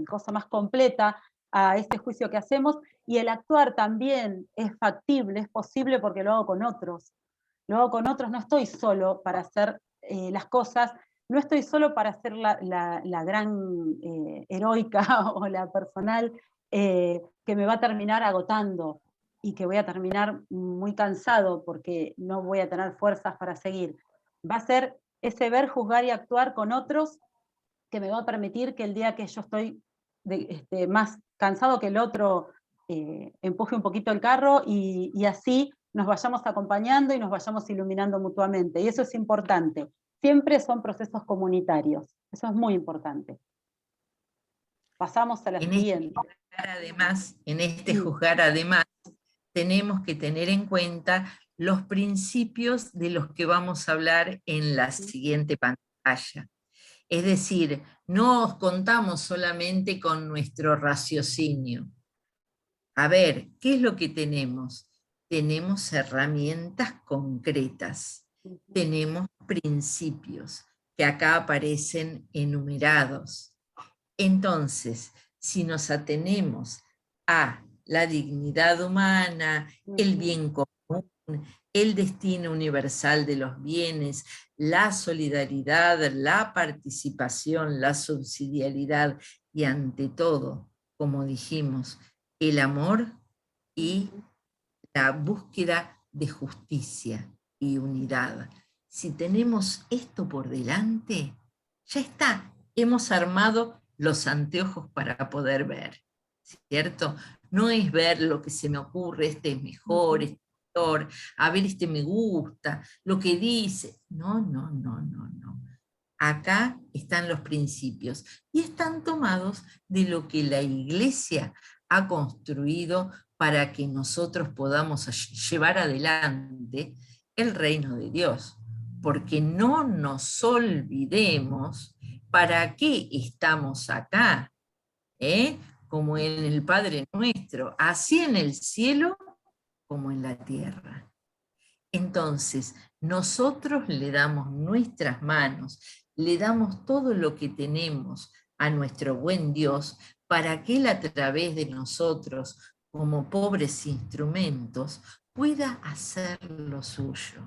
cosa más completa a este juicio que hacemos, y el actuar también es factible, es posible porque lo hago con otros. Lo hago con otros, no estoy solo para hacer las cosas, no estoy solo para ser la gran heroica o la personal que me va a terminar agotando y que voy a terminar muy cansado porque no voy a tener fuerzas para seguir. Va a ser ese ver, juzgar y actuar con otros que me va a permitir que el día que yo estoy más cansado que el otro, empuje un poquito el carro y así nos vayamos acompañando y nos vayamos iluminando mutuamente. Y eso es importante. Siempre son procesos comunitarios. Eso es muy importante. Pasamos a la siguiente. En este juzgar además, tenemos que tener en cuenta los principios de los que vamos a hablar en la siguiente pantalla. Es decir, no contamos solamente con nuestro raciocinio. A ver, ¿qué es lo que tenemos? Tenemos herramientas concretas, tenemos principios que acá aparecen enumerados. Entonces, si nos atenemos a la dignidad humana, el bien común, el destino universal de los bienes, la solidaridad, la participación, la subsidiariedad y ante todo, como dijimos, el amor y la búsqueda de justicia y unidad. Si tenemos esto por delante, ya está, hemos armado los anteojos para poder ver, ¿cierto? No es ver lo que se me ocurre, este es mejor, este es peor, a ver, este me gusta, lo que dice. No, no, no, no, no. Acá están los principios y están tomados de lo que la Iglesia ha construido para que nosotros podamos llevar adelante el reino de Dios. Porque no nos olvidemos para qué estamos acá, como en el Padre Nuestro, así en el cielo como en la tierra. Entonces, nosotros le damos nuestras manos, le damos todo lo que tenemos a nuestro buen Dios para que Él a través de nosotros, como pobres instrumentos, pueda hacer lo suyo.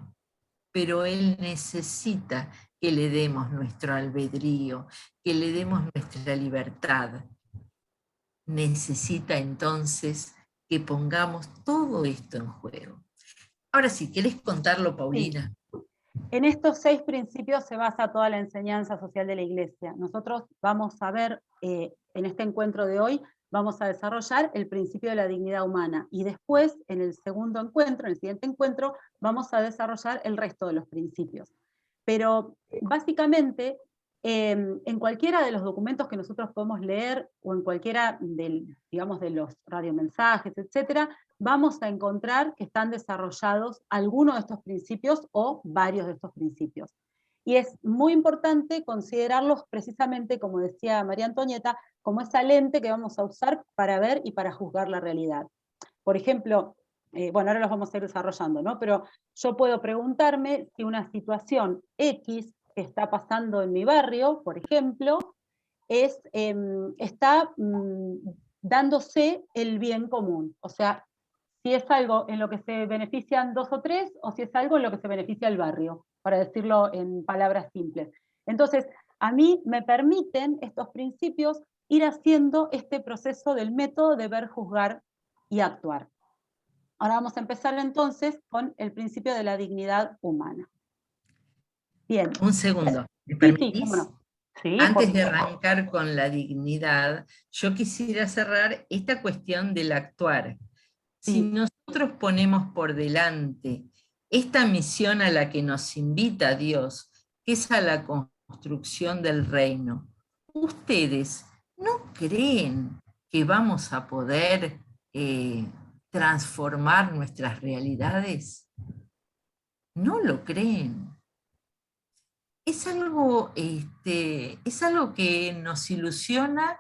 Pero Él necesita que le demos nuestro albedrío, que le demos nuestra libertad. Necesita entonces que pongamos todo esto en juego. Ahora sí, ¿querés contarlo, Paulina? Sí. En estos 6 principios se basa toda la enseñanza social de la Iglesia. Nosotros vamos a ver, en este encuentro de hoy, vamos a desarrollar el principio de la dignidad humana, y después, en el segundo encuentro, en el siguiente encuentro, vamos a desarrollar el resto de los principios. Pero, básicamente, en cualquiera de los documentos que nosotros podemos leer, o en cualquiera digamos, de los radiomensajes, etcétera, vamos a encontrar que están desarrollados algunos de estos principios o varios de estos principios. Y es muy importante considerarlos precisamente, como decía María Antonieta, como esa lente que vamos a usar para ver y para juzgar la realidad. Por ejemplo, bueno, ahora los vamos a ir desarrollando, ¿no? Pero yo puedo preguntarme si una situación X que está pasando en mi barrio, por ejemplo, está dándose el bien común. O sea, si es algo en lo que se benefician 2 o 3, o si es algo en lo que se beneficia el barrio, para decirlo en palabras simples. Entonces, a mí me permiten estos principios ir haciendo este proceso del método de ver, juzgar y actuar. Ahora vamos a empezar entonces con el principio de la dignidad humana. Bien. Un segundo, ¿me Sí, sí, cómo permitís? no. Sí, por Antes de supuesto. arrancar con la dignidad, yo quisiera cerrar esta cuestión del actuar. Si Sí. nosotros ponemos por delante esta misión a la que nos invita Dios, que es a la construcción del reino, ¿ustedes no creen que vamos a poder transformar nuestras realidades? ¿No lo creen? Es algo que nos ilusiona,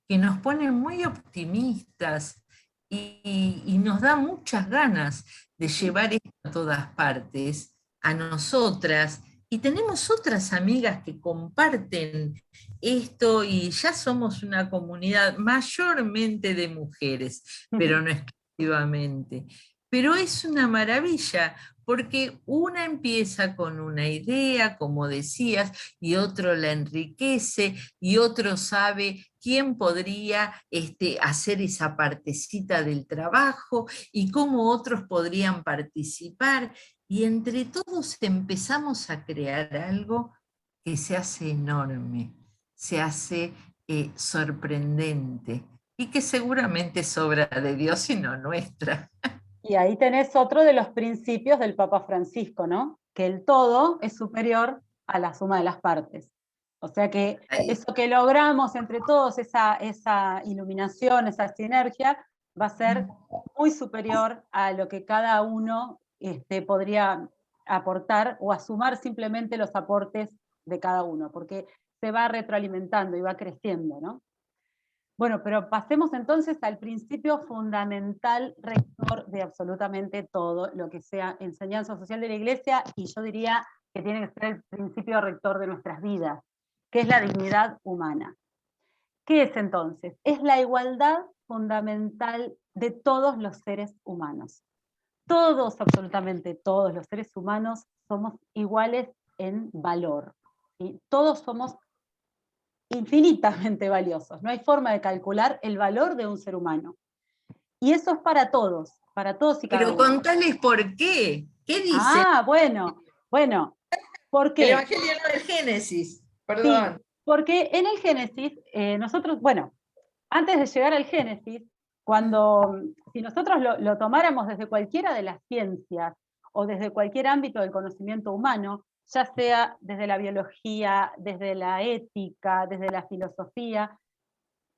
que nos pone muy optimistas y nos da muchas ganas de llevar esto a todas partes, a nosotras. Y tenemos otras amigas que comparten esto y ya somos una comunidad mayormente de mujeres, pero no exclusivamente. Pero es una maravilla, porque una empieza con una idea, como decías, y otro la enriquece, y otro sabe quién podría hacer esa partecita del trabajo, y cómo otros podrían participar, y entre todos empezamos a crear algo que se hace enorme, se hace sorprendente, y que seguramente es obra de Dios y no nuestra. Y ahí tenés otro de los principios del Papa Francisco, ¿no? Que el todo es superior a la suma de las partes. O sea que eso que logramos entre todos, esa iluminación, esa sinergia, va a ser muy superior a lo que cada uno podría aportar o a sumar simplemente los aportes de cada uno, porque se va retroalimentando y va creciendo, ¿no? Bueno, pero pasemos entonces al principio fundamental rector de absolutamente todo lo que sea enseñanza social de la Iglesia, y yo diría que tiene que ser el principio rector de nuestras vidas, que es la dignidad humana. ¿Qué es entonces? Es la igualdad fundamental de todos los seres humanos. Todos, absolutamente todos los seres humanos somos iguales en valor. ¿Sí? Todos somos infinitamente valiosos. No hay forma de calcular el valor de un ser humano. Y eso es para todos y cada Pero uno. contales por qué. ¿Qué dice Bueno, ¿por el qué? Evangelio del Génesis? Sí, Perdón. porque en el Génesis, nosotros, bueno, antes de llegar al Génesis, si nosotros lo tomáramos desde cualquiera de las ciencias o desde cualquier ámbito del conocimiento humano, ya sea desde la biología, desde la ética, desde la filosofía,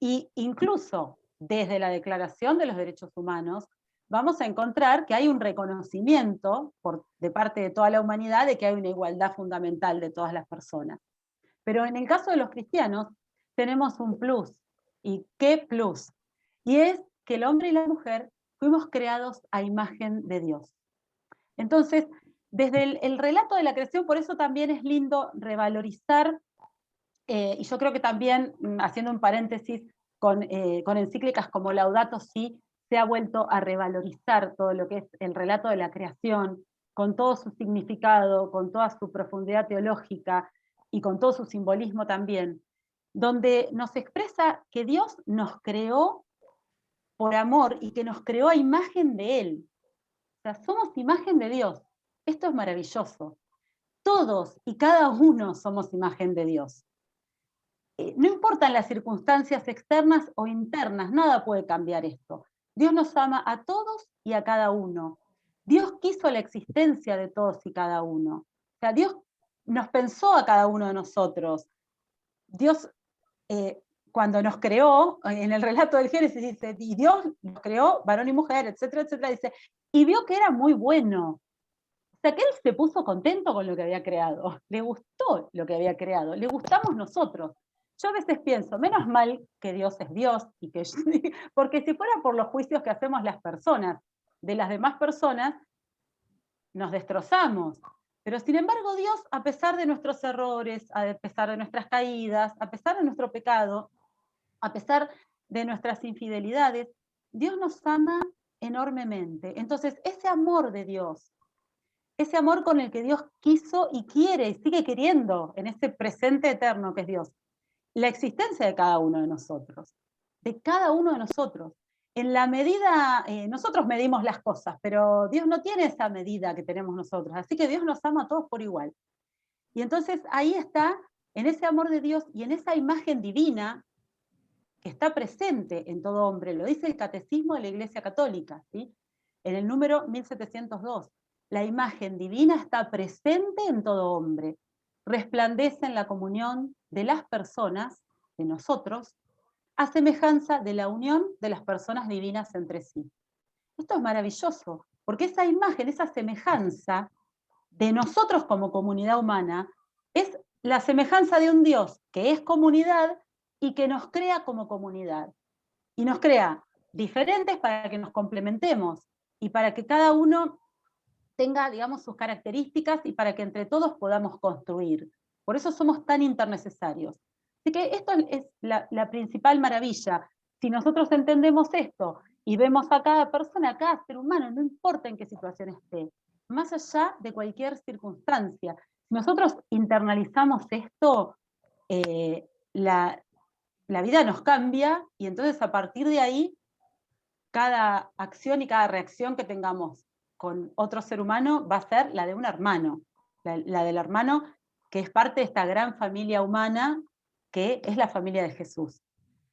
e incluso desde la Declaración de los Derechos Humanos, vamos a encontrar que hay un reconocimiento de parte de toda la humanidad de que hay una igualdad fundamental de todas las personas. Pero en el caso de los cristianos tenemos un plus. ¿Y qué plus? Y es que el hombre y la mujer fuimos creados a imagen de Dios. Entonces, desde el relato de la creación, por eso también es lindo revalorizar, y yo creo que también, haciendo un paréntesis, con encíclicas como Laudato Si, se ha vuelto a revalorizar todo lo que es el relato de la creación, con todo su significado, con toda su profundidad teológica y con todo su simbolismo también, donde nos expresa que Dios nos creó por amor y que nos creó a imagen de Él. O sea, somos imagen de Dios. Esto es maravilloso. Todos y cada uno somos imagen de Dios. No importan las circunstancias externas o internas, nada puede cambiar esto. Dios nos ama a todos y a cada uno. Dios quiso la existencia de todos y cada uno. O sea, Dios nos pensó a cada uno de nosotros. Dios, cuando nos creó, en el relato del Génesis dice, y Dios nos creó varón y mujer, etcétera, etcétera, dice, y vio que era muy bueno. O sea, que él se puso contento con lo que había creado, le gustó lo que había creado, le gustamos nosotros. Yo a veces pienso, menos mal que Dios es Dios, porque si fuera por los juicios que hacemos las personas de las demás personas, nos destrozamos. Pero sin embargo Dios, a pesar de nuestros errores, a pesar de nuestras caídas, a pesar de nuestro pecado, a pesar de nuestras infidelidades, Dios nos ama enormemente. Entonces, ese amor de Dios, ese amor con el que Dios quiso y quiere y sigue queriendo en ese presente eterno que es Dios, la existencia de cada uno de nosotros, de cada uno de nosotros. En la medida, nosotros medimos las cosas, pero Dios no tiene esa medida que tenemos nosotros, así que Dios nos ama a todos por igual. Y entonces ahí está, en ese amor de Dios y en esa imagen divina que está presente en todo hombre, lo dice el Catecismo de la Iglesia Católica, ¿sí? En el número 1702. La imagen divina está presente en todo hombre, resplandece en la comunión de las personas, de nosotros, a semejanza de la unión de las personas divinas entre sí. Esto es maravilloso, porque esa imagen, esa semejanza de nosotros como comunidad humana, es la semejanza de un Dios que es comunidad y que nos crea como comunidad. Y nos crea diferentes para que nos complementemos y para que cada uno tenga, digamos, sus características y para que entre todos podamos construir. Por eso somos tan internecesarios. Así que esto es la principal maravilla. Si nosotros entendemos esto y vemos a cada persona, a cada ser humano, no importa en qué situación esté, más allá de cualquier circunstancia, si nosotros internalizamos esto, la, la vida nos cambia y entonces a partir de ahí, cada acción y cada reacción que tengamos con otro ser humano va a ser la de un hermano, la del hermano que es parte de esta gran familia humana que es la familia de Jesús.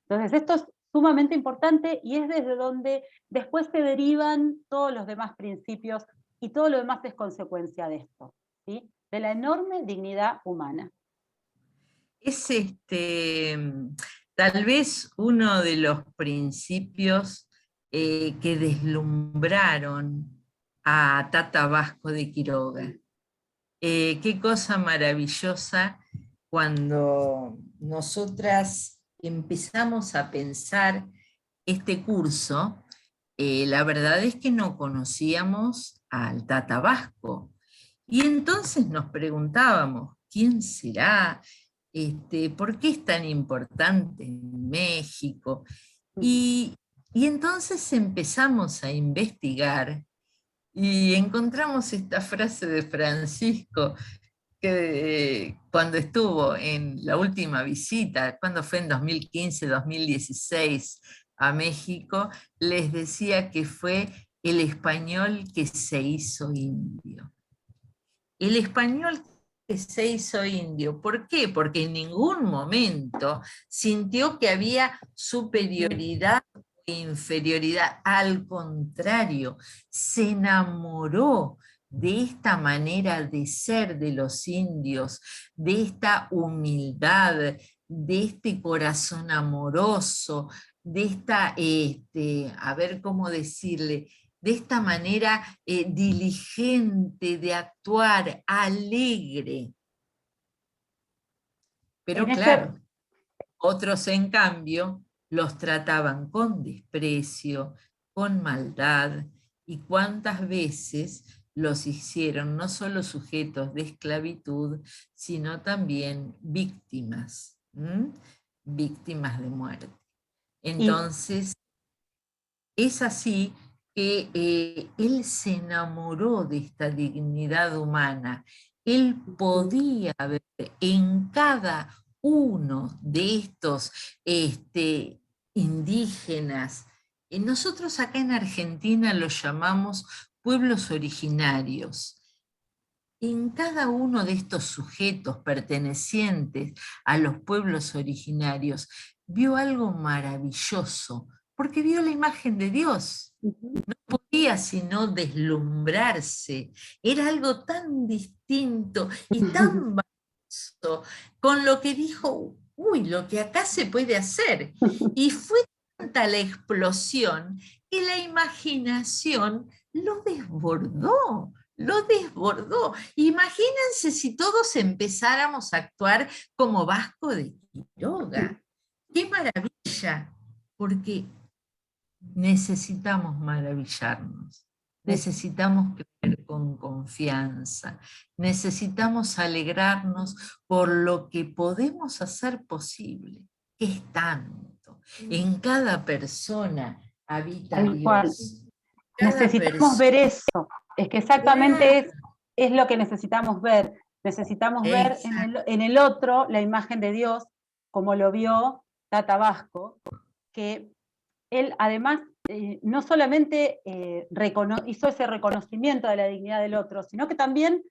Entonces esto es sumamente importante y es desde donde después se derivan todos los demás principios y todo lo demás es consecuencia de esto, ¿sí? De la enorme dignidad humana. Es tal vez uno de los principios que deslumbraron a Tata Vasco de Quiroga. Qué cosa maravillosa cuando nosotras empezamos a pensar este curso. La verdad es que no conocíamos al Tata Vasco. Y entonces nos preguntábamos, ¿quién será? ¿Por qué es tan importante en México? Y, y entonces empezamos a investigar y encontramos esta frase de Francisco que cuando estuvo en la última visita, cuando fue en 2015-2016 a México, les decía que fue el español que se hizo indio. El español que se hizo indio. ¿Por qué? Porque en ningún momento sintió que había superioridad o inferioridad. Al contrario, se enamoró de esta manera de ser de los indios, de esta humildad, de este corazón amoroso, de esta, a ver cómo decirle, de esta manera diligente de actuar, alegre. Pero claro, otros en cambio los trataban con desprecio, con maldad, y cuántas veces los hicieron no solo sujetos de esclavitud, sino también víctimas, víctimas de muerte. Entonces, es así que él se enamoró de esta dignidad humana. Él podía ver en cada uno de estos indígenas, nosotros acá en Argentina los llamamos pueblos originarios. En cada uno de estos sujetos pertenecientes a los pueblos originarios vio algo maravilloso, porque vio la imagen de Dios. No podía sino deslumbrarse. Era algo tan distinto y tan valioso con lo que dijo, uy, lo que acá se puede hacer. Y fue tanta la explosión que la imaginación lo desbordó. Lo desbordó. Imagínense si todos empezáramos a actuar como Vasco de Quiroga. ¡Qué maravilla! Porque necesitamos maravillarnos. necesitamos creer con confianza, necesitamos alegrarnos por lo que podemos hacer posible, que es tanto. En cada persona habita Tal cual. Dios. Necesitamos ver eso. Es que exactamente es lo que necesitamos ver. Necesitamos ver en el otro la imagen de Dios, como lo vio Tata Vasco, que él además no solamente hizo ese reconocimiento de la dignidad del otro, sino que también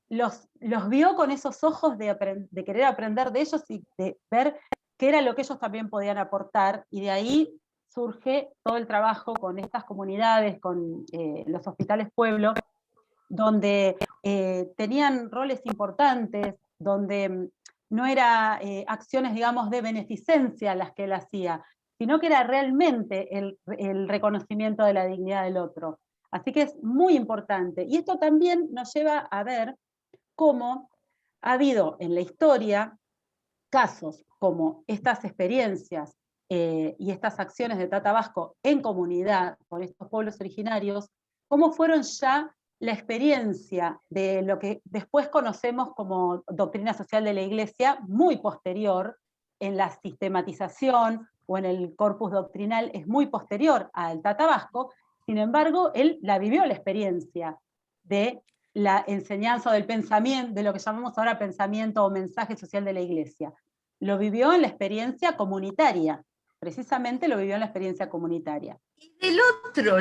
los vio con esos ojos de querer aprender de ellos y de ver qué era lo que ellos también podían aportar, y de ahí surge todo el trabajo con estas comunidades, con los hospitales pueblo, donde tenían roles importantes, donde no eran acciones, digamos, de beneficencia las que él hacía, sino que era realmente el reconocimiento de la dignidad del otro. Así que es muy importante. Y esto también nos lleva a ver cómo ha habido en la historia casos como estas experiencias y estas acciones de Tata Vasco en comunidad con estos pueblos originarios, cómo fueron ya la experiencia de lo que después conocemos como doctrina social de la Iglesia, muy posterior en la sistematización o en el corpus doctrinal, es muy posterior al Tata Vasco. Sin embargo, él la vivió la experiencia de la enseñanza del pensamiento, de lo que llamamos ahora pensamiento o mensaje social de la Iglesia. Lo vivió en la experiencia comunitaria, precisamente lo vivió en la experiencia comunitaria. Y del otro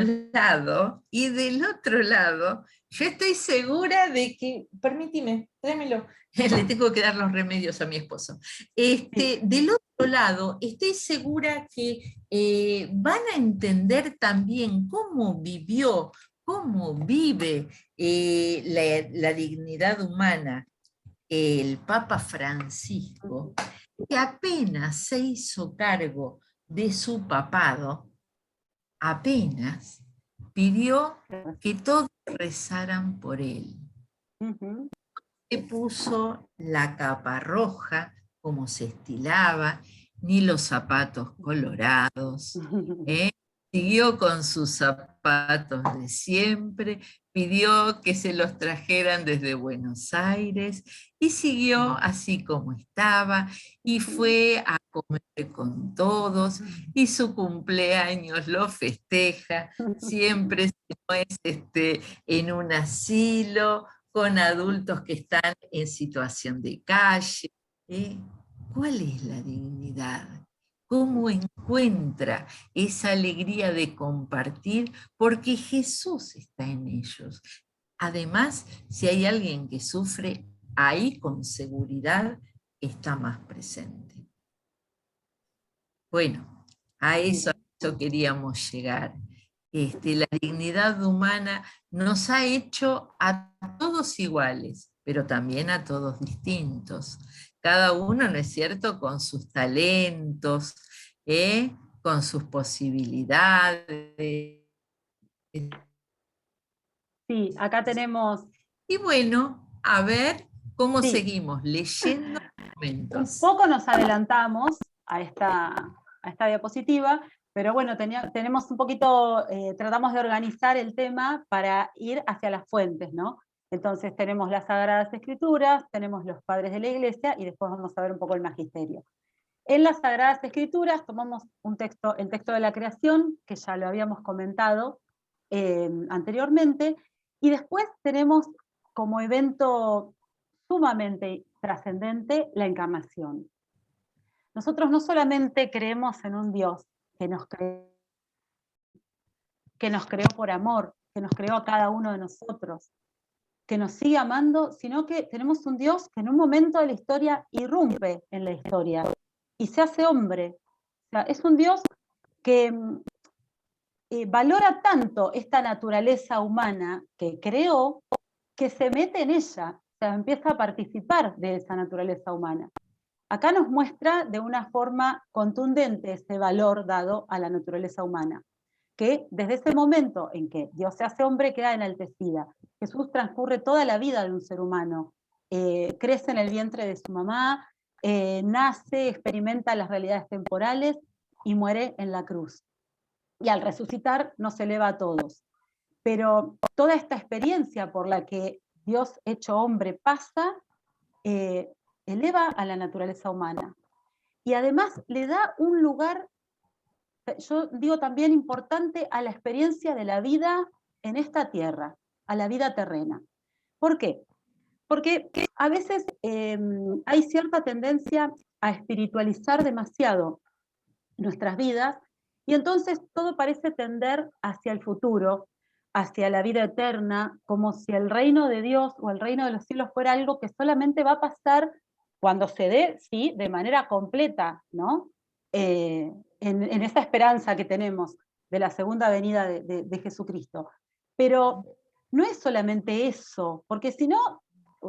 lado, yo estoy segura de que, permíteme, tráemelo, le tengo que dar los remedios a mi esposo. Del otro lado, estoy segura que van a entender también cómo vivió, cómo vive la dignidad humana el Papa Francisco, que apenas se hizo cargo de su papado, apenas pidió que todos rezaran por él. Se puso la capa roja, como se estilaba, ni los zapatos colorados. Siguió con sus zapatos de siempre, pidió que se los trajeran desde Buenos Aires y siguió así como estaba y fue a comer con todos y su cumpleaños lo festeja, siempre si no es en un asilo, con adultos que están en situación de calle. ¿Cuál es la dignidad? ¿Cómo encuentra esa alegría de compartir? Porque Jesús está en ellos. Además, si hay alguien que sufre, ahí con seguridad está más presente. Bueno, a eso queríamos llegar. La dignidad humana nos ha hecho a todos iguales, pero también a todos distintos. Cada uno, ¿no es cierto?, con sus talentos, con sus posibilidades. Sí, acá tenemos... Y bueno, a ver cómo seguimos leyendo Un momentos. poco nos adelantamos a esta diapositiva, pero bueno, tenemos un poquito, tratamos de organizar el tema para ir hacia las fuentes, ¿no? Entonces tenemos las Sagradas Escrituras, tenemos los padres de la Iglesia, y después vamos a ver un poco el magisterio. En las Sagradas Escrituras tomamos el texto de la creación, que ya lo habíamos comentado anteriormente, y después tenemos como evento sumamente trascendente la encarnación. Nosotros no solamente creemos en un Dios que nos creó por amor, que nos creó a cada uno de nosotros, que nos sigue amando, sino que tenemos un Dios que en un momento de la historia irrumpe en la historia y se hace hombre. O sea, es un Dios que valora tanto esta naturaleza humana que creó, que se mete en ella, o sea, empieza a participar de esa naturaleza humana. Acá nos muestra de una forma contundente ese valor dado a la naturaleza humana, que desde ese momento en que Dios se hace hombre queda enaltecida. Jesús transcurre toda la vida de un ser humano, crece en el vientre de su mamá, nace, experimenta las realidades temporales y muere en la cruz. Y al resucitar nos eleva a todos. pero toda esta experiencia por la que Dios hecho hombre pasa, eleva a la naturaleza humana. Y además le da un lugar, yo digo también importante, a la experiencia de la vida en esta tierra, a la vida terrena. ¿Por qué? Porque a veces hay cierta tendencia a espiritualizar demasiado nuestras vidas, y entonces todo parece tender hacia el futuro, hacia la vida eterna, como si el reino de Dios o el reino de los cielos fuera algo que solamente va a pasar cuando se dé, sí, de manera completa, ¿no? En esa esperanza que tenemos de la segunda venida de Jesucristo. Pero no es solamente eso, porque si no,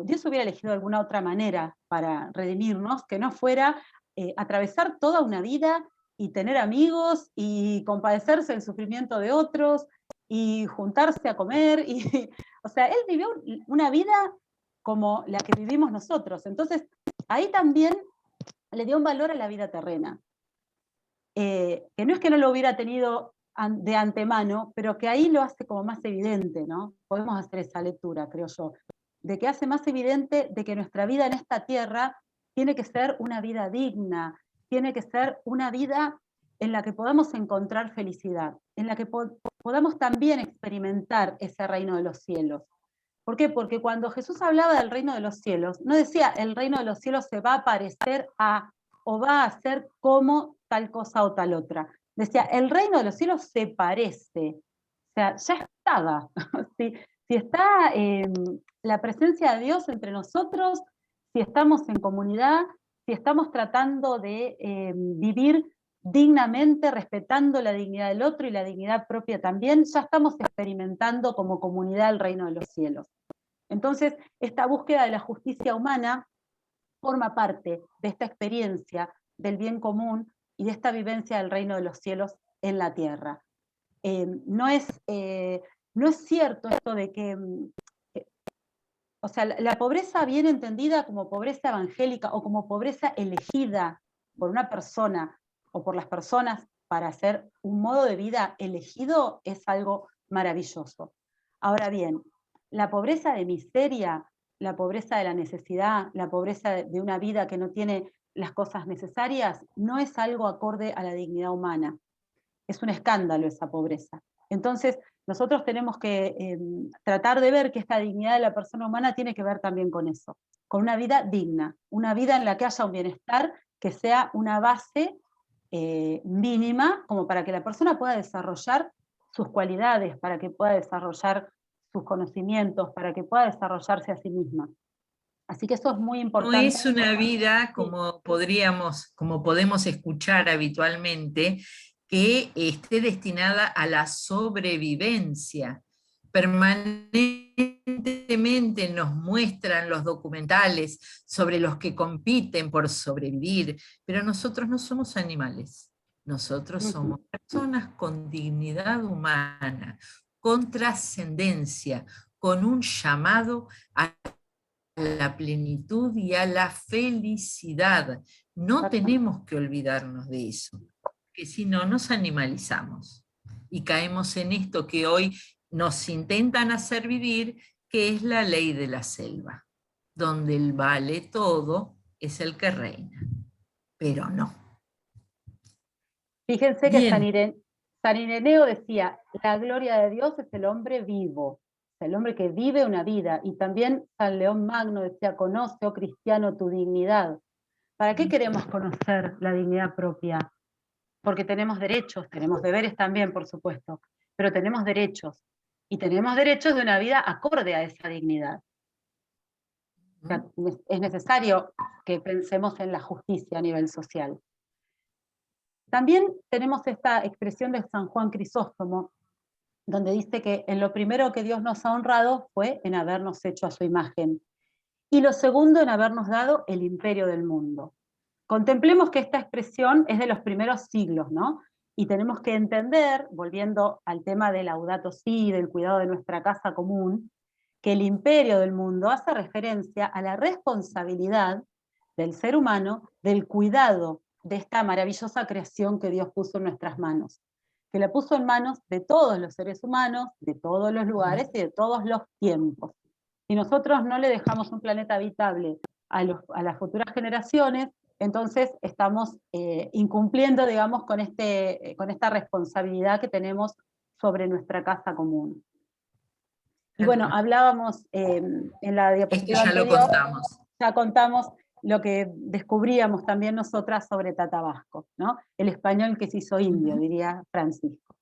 Dios hubiera elegido alguna otra manera para redimirnos, que no fuera atravesar toda una vida y tener amigos y compadecerse del sufrimiento de otros y juntarse a comer. O sea, él vivió una vida como la que vivimos nosotros. Entonces, ahí también le dio un valor a la vida terrena. Que no es que no lo hubiera tenido de antemano, pero que ahí lo hace como más evidente, ¿no? Podemos hacer esa lectura, creo yo, de que hace más evidente de que nuestra vida en esta tierra tiene que ser una vida digna, tiene que ser una vida en la que podamos encontrar felicidad, en la que podamos también experimentar ese reino de los cielos. ¿Por qué? Porque cuando Jesús hablaba del reino de los cielos, no decía el reino de los cielos se va a parecer a o va a ser como tal cosa o tal otra. Decía, el reino de los cielos se parece, o sea, ya estaba. Si está la presencia de Dios entre nosotros, si estamos en comunidad, si estamos tratando de vivir dignamente, respetando la dignidad del otro y la dignidad propia también, ya estamos experimentando como comunidad el reino de los cielos. Entonces, esta búsqueda de la justicia humana forma parte de esta experiencia del bien común y de esta vivencia del reino de los cielos en la tierra. No es cierto esto de que, o sea, la pobreza bien entendida como pobreza evangélica o como pobreza elegida por una persona o por las personas para hacer un modo de vida elegido es algo maravilloso. Ahora bien, la pobreza de miseria, la pobreza de la necesidad, la pobreza de una vida que no tiene las cosas necesarias, no es algo acorde a la dignidad humana. Es un escándalo esa pobreza. Entonces, nosotros tenemos que tratar de ver que esta dignidad de la persona humana tiene que ver también con eso, con una vida digna, una vida en la que haya un bienestar que sea una base mínima como para que la persona pueda desarrollar sus cualidades, para que pueda desarrollar sus conocimientos, para que pueda desarrollarse a sí misma. Así que eso es muy importante. No es una vida como podemos escuchar habitualmente, que esté destinada a la sobrevivencia. Permanentemente nos muestran los documentales sobre los que compiten por sobrevivir, pero nosotros no somos animales. Nosotros somos personas con dignidad humana, con trascendencia, con un llamado a la plenitud y a la felicidad. No tenemos que olvidarnos de eso, porque si no nos animalizamos y caemos en esto que hoy nos intentan hacer vivir, que es la ley de la selva, donde el vale todo es el que reina, pero no. Fíjense que San Ireneo decía, la gloria de Dios es el hombre vivo, el hombre que vive una vida, y también San León Magno decía, conoce, oh cristiano, tu dignidad. ¿Para qué queremos conocer la dignidad propia? Porque tenemos derechos, tenemos deberes también, por supuesto, pero tenemos derechos, y tenemos derechos de una vida acorde a esa dignidad. O sea, es necesario que pensemos en la justicia a nivel social. También tenemos esta expresión de San Juan Crisóstomo, donde dice que en lo primero que Dios nos ha honrado fue en habernos hecho a su imagen, y lo segundo en habernos dado el imperio del mundo. Contemplemos que esta expresión es de los primeros siglos, ¿no? Y tenemos que entender, volviendo al tema del Laudato Si, del cuidado de nuestra casa común, que el imperio del mundo hace referencia a la responsabilidad del ser humano del cuidado de esta maravillosa creación que Dios puso en nuestras manos. que la puso en manos de todos los seres humanos, de todos los lugares y de todos los tiempos. Si nosotros no le dejamos un planeta habitable a las futuras generaciones, entonces estamos incumpliendo, digamos, con esta responsabilidad que tenemos sobre nuestra casa común. Y bueno, hablábamos en la diapositiva Esto ya anterior, lo contamos. ya contamos lo que descubríamos también nosotras sobre Tatabasco, ¿no? El español que se hizo indio, diría Francisco.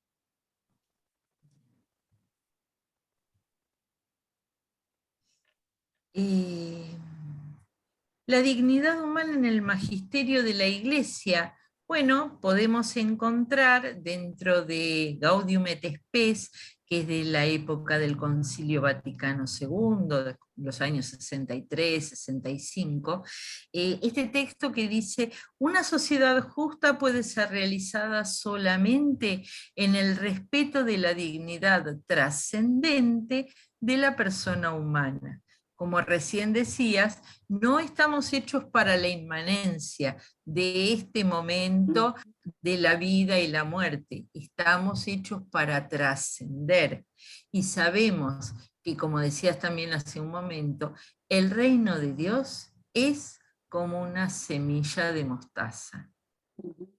La dignidad humana en el magisterio de la Iglesia. Bueno, podemos encontrar dentro de Gaudium et Spes, que es de la época del Concilio Vaticano II, de los años 63, 65, este texto que dice: una sociedad justa puede ser realizada solamente en el respeto de la dignidad trascendente de la persona humana. Como recién decías, no estamos hechos para la inmanencia de este momento de la vida y la muerte, estamos hechos para trascender. Y sabemos que, como decías también hace un momento, el reino de Dios es como una semilla de mostaza.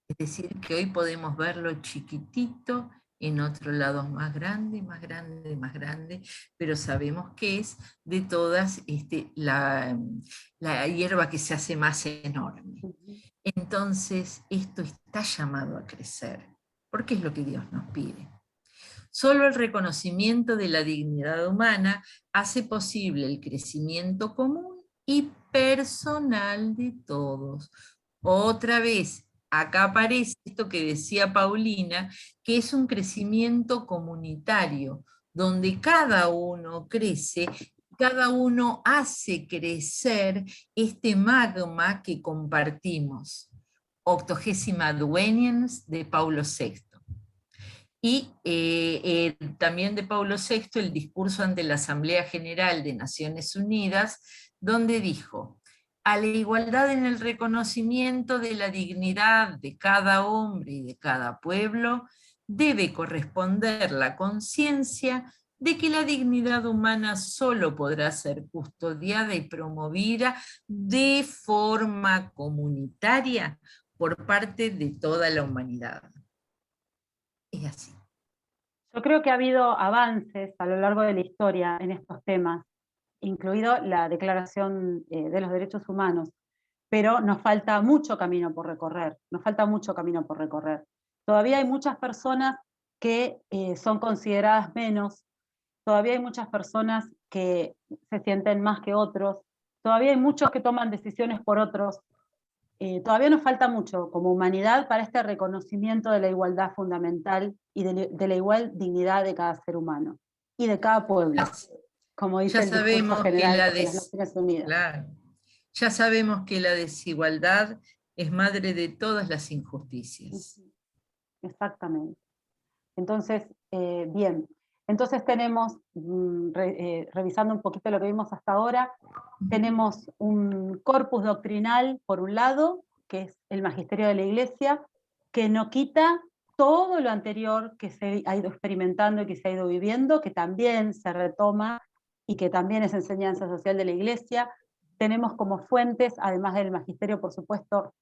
Es decir, que hoy podemos verlo chiquitito, en otros lados más grande, más grande, más grande, pero sabemos que es de todas la hierba que se hace más enorme. Entonces, esto está llamado a crecer, porque es lo que Dios nos pide. Solo el reconocimiento de la dignidad humana hace posible el crecimiento común y personal de todos. Otra vez, acá aparece esto que decía Paulina, que es un crecimiento comunitario, donde cada uno crece, cada uno hace crecer este magma que compartimos. 80ª Dueniens de Paulo VI. Y también de Paulo VI el discurso ante la Asamblea General de Naciones Unidas, donde dijo: a la igualdad en el reconocimiento de la dignidad de cada hombre y de cada pueblo, debe corresponder la conciencia de que la dignidad humana solo podrá ser custodiada y promovida de forma comunitaria por parte de toda la humanidad. Es así. Yo creo que ha habido avances a lo largo de la historia en estos temas, incluido la Declaración de los Derechos Humanos, pero nos falta mucho camino por recorrer, nos falta mucho camino por recorrer. Todavía hay muchas personas que son consideradas menos, todavía hay muchas personas que se sienten más que otros, todavía hay muchos que toman decisiones por otros. Todavía nos falta mucho como humanidad para este reconocimiento de la igualdad fundamental y de la igual dignidad de cada ser humano y de cada pueblo, como dice el discurso general de las Naciones Unidas. Claro, ya sabemos que la desigualdad es madre de todas las injusticias. Exactamente. Entonces, bien, entonces tenemos, revisando un poquito lo que vimos hasta ahora, tenemos un corpus doctrinal, por un lado, que es el magisterio de la Iglesia, que no quita todo lo anterior que se ha ido experimentando y que se ha ido viviendo, que también se retoma y que también es enseñanza social de la Iglesia. Tenemos como fuentes, además del magisterio, por supuesto,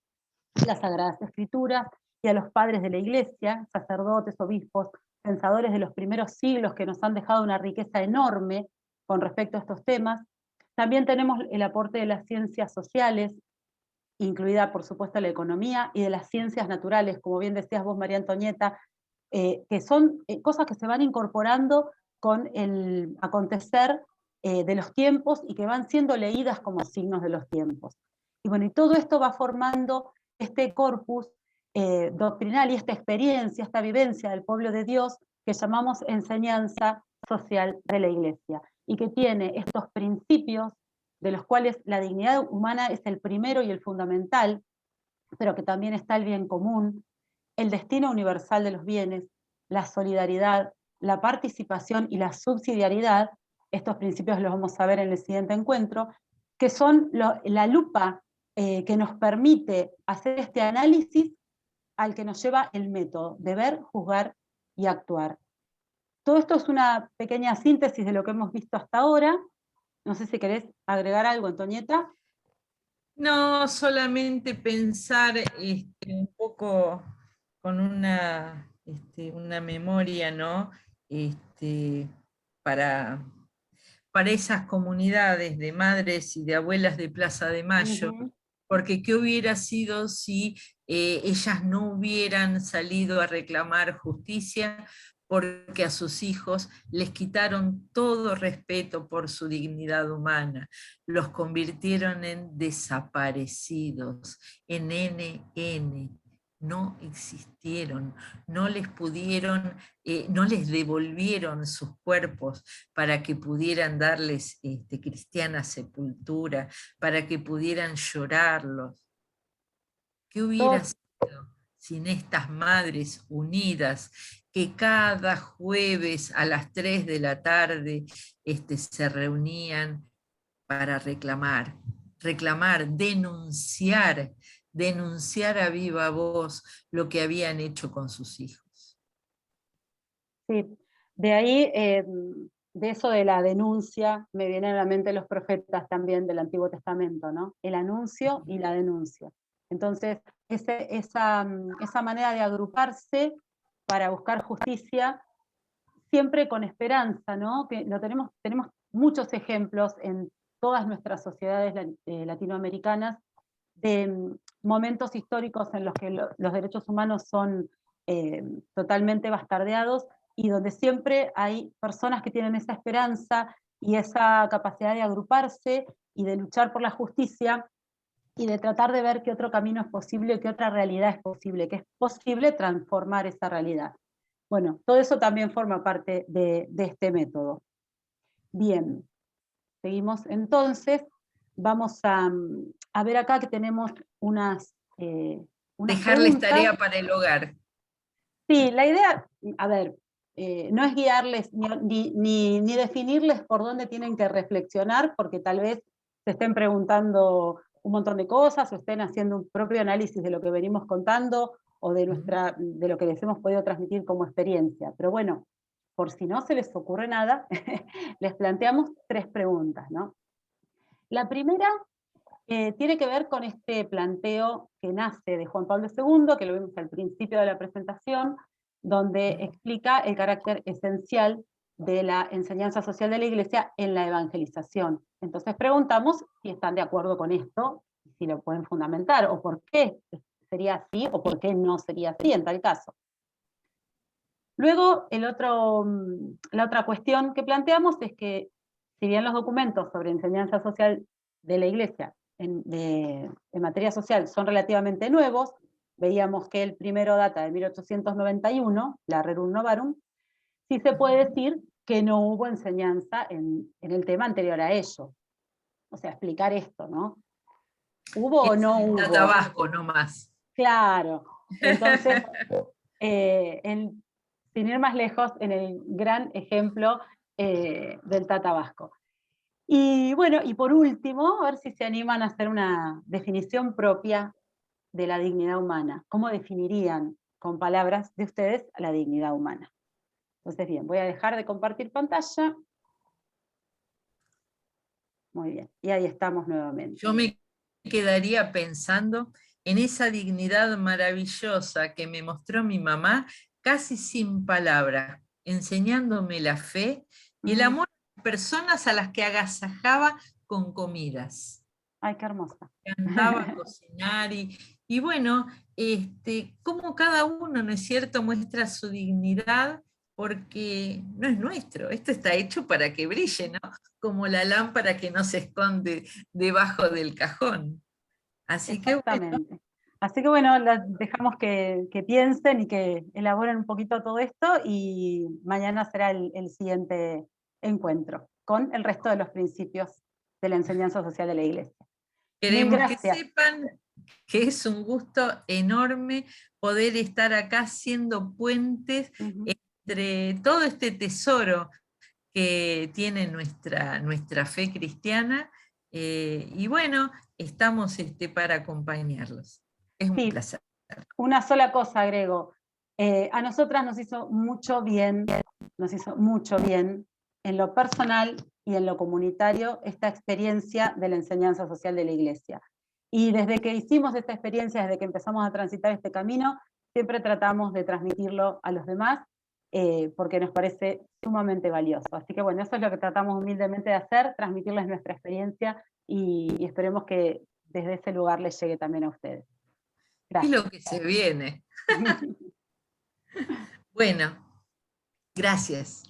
las Sagradas Escrituras, y a los padres de la Iglesia, sacerdotes, obispos, pensadores de los primeros siglos que nos han dejado una riqueza enorme con respecto a estos temas. También tenemos el aporte de las ciencias sociales, incluida por supuesto la economía, y de las ciencias naturales, como bien decías vos, María Antonieta, que son cosas que se van incorporando con el acontecer de los tiempos y que van siendo leídas como signos de los tiempos. Y bueno, y todo esto va formando este corpus doctrinal y esta experiencia, esta vivencia del pueblo de Dios que llamamos enseñanza social de la Iglesia, y que tiene estos principios de los cuales la dignidad humana es el primero y el fundamental, pero que también está el bien común, el destino universal de los bienes, la solidaridad, la participación y la subsidiariedad. Estos principios los vamos a ver en el siguiente encuentro, que son la lupa que nos permite hacer este análisis al que nos lleva el método de ver, juzgar y actuar. Todo esto es una pequeña síntesis de lo que hemos visto hasta ahora. No sé si querés agregar algo, Antonieta. No, solamente pensar un poco con una memoria, ¿no? Este, para, para esas comunidades de madres y de abuelas de Plaza de Mayo, Ujú. porque ¿qué hubiera sido si ellas no hubieran salido a reclamar justicia? Porque a sus hijos les quitaron todo respeto por su dignidad humana, los convirtieron en desaparecidos, en NN, no existieron, no les pudieron, no les devolvieron sus cuerpos para que pudieran darles cristiana sepultura, para que pudieran llorarlos. ¿Qué hubiera Todos, sido sin estas madres unidas que cada jueves a las 3 de la tarde se reunían para reclamar, denunciar a viva voz lo que habían hecho con sus hijos? sí. De ahí, de eso de la denuncia, me vienen a la mente los profetas también del Antiguo Testamento, ¿no? El anuncio y la denuncia. Entonces, esa manera de agruparse para buscar justicia, siempre con esperanza, ¿no? Que tenemos muchos ejemplos en todas nuestras sociedades latinoamericanas de momentos históricos en los que los derechos humanos son totalmente bastardeados y donde siempre hay personas que tienen esa esperanza y esa capacidad de agruparse y de luchar por la justicia y de tratar de ver qué otro camino es posible, qué otra realidad es posible, que es posible transformar esa realidad. Bueno, todo eso también forma parte de este método. Bien, seguimos entonces. Vamos a ver acá que tenemos unas Dejarles preguntas. tarea para el hogar. Sí, la idea, a ver, no es guiarles ni definirles por dónde tienen que reflexionar, porque tal vez se estén preguntando un montón de cosas o estén haciendo un propio análisis de lo que venimos contando o de lo que les hemos podido transmitir como experiencia. Pero bueno, por si no se les ocurre nada, les planteamos 3 preguntas, ¿no? La primera tiene que ver con este planteo que nace de Juan Pablo II, que lo vimos al principio de la presentación, donde explica el carácter esencial de la enseñanza social de la Iglesia en la evangelización. Entonces preguntamos si están de acuerdo con esto, si lo pueden fundamentar, o por qué sería así, o por qué no sería así en tal caso. Luego, la otra cuestión que planteamos es que, si bien los documentos sobre enseñanza social de la Iglesia en materia social son relativamente nuevos, veíamos que el primero data de 1891, la Rerum Novarum, sí se puede decir que no hubo enseñanza en el tema anterior a ello. O sea, explicar esto, ¿no? ¿Hubo o Es no el hubo? Tabasco nomás. Claro. Entonces, sin ir más lejos, en el gran ejemplo del Tata Vasco. Y bueno, y por último, a ver si se animan a hacer una definición propia de la dignidad humana. ¿Cómo definirían con palabras de ustedes la dignidad humana? Entonces, bien, voy a dejar de compartir pantalla. Muy bien, y ahí estamos nuevamente. Yo me quedaría pensando en esa dignidad maravillosa que me mostró mi mamá, casi sin palabras, enseñándome la fe y el amor a las personas a las que agasajaba con comidas. Ay, qué hermosa. Me encantaba cocinar y bueno, cómo cada uno, ¿no es cierto?, muestra su dignidad porque no es nuestro, esto está hecho para que brille, ¿no? Como la lámpara que no se esconde debajo del cajón. Así que bueno, Exactamente. Así que bueno, dejamos que piensen y que elaboren un poquito todo esto y mañana será el siguiente encuentro con el resto de los principios de la enseñanza social de la Iglesia. Mil queremos que gracias. sepan que es un gusto enorme poder estar acá siendo puentes Ujú. entre todo este tesoro que tiene nuestra fe cristiana. Y bueno, estamos para acompañarlos. Es un Sí, placer. una sola cosa agrego. A nosotras nos hizo mucho bien en lo personal y en lo comunitario esta experiencia de la enseñanza social de la Iglesia. Y desde que hicimos esta experiencia, desde que empezamos a transitar este camino, siempre tratamos de transmitirlo a los demás, porque nos parece sumamente valioso. Así que bueno, eso es lo que tratamos humildemente de hacer, transmitirles nuestra experiencia y esperemos que desde ese lugar les llegue también a ustedes. Es Gracias. lo que se viene. Bueno, gracias.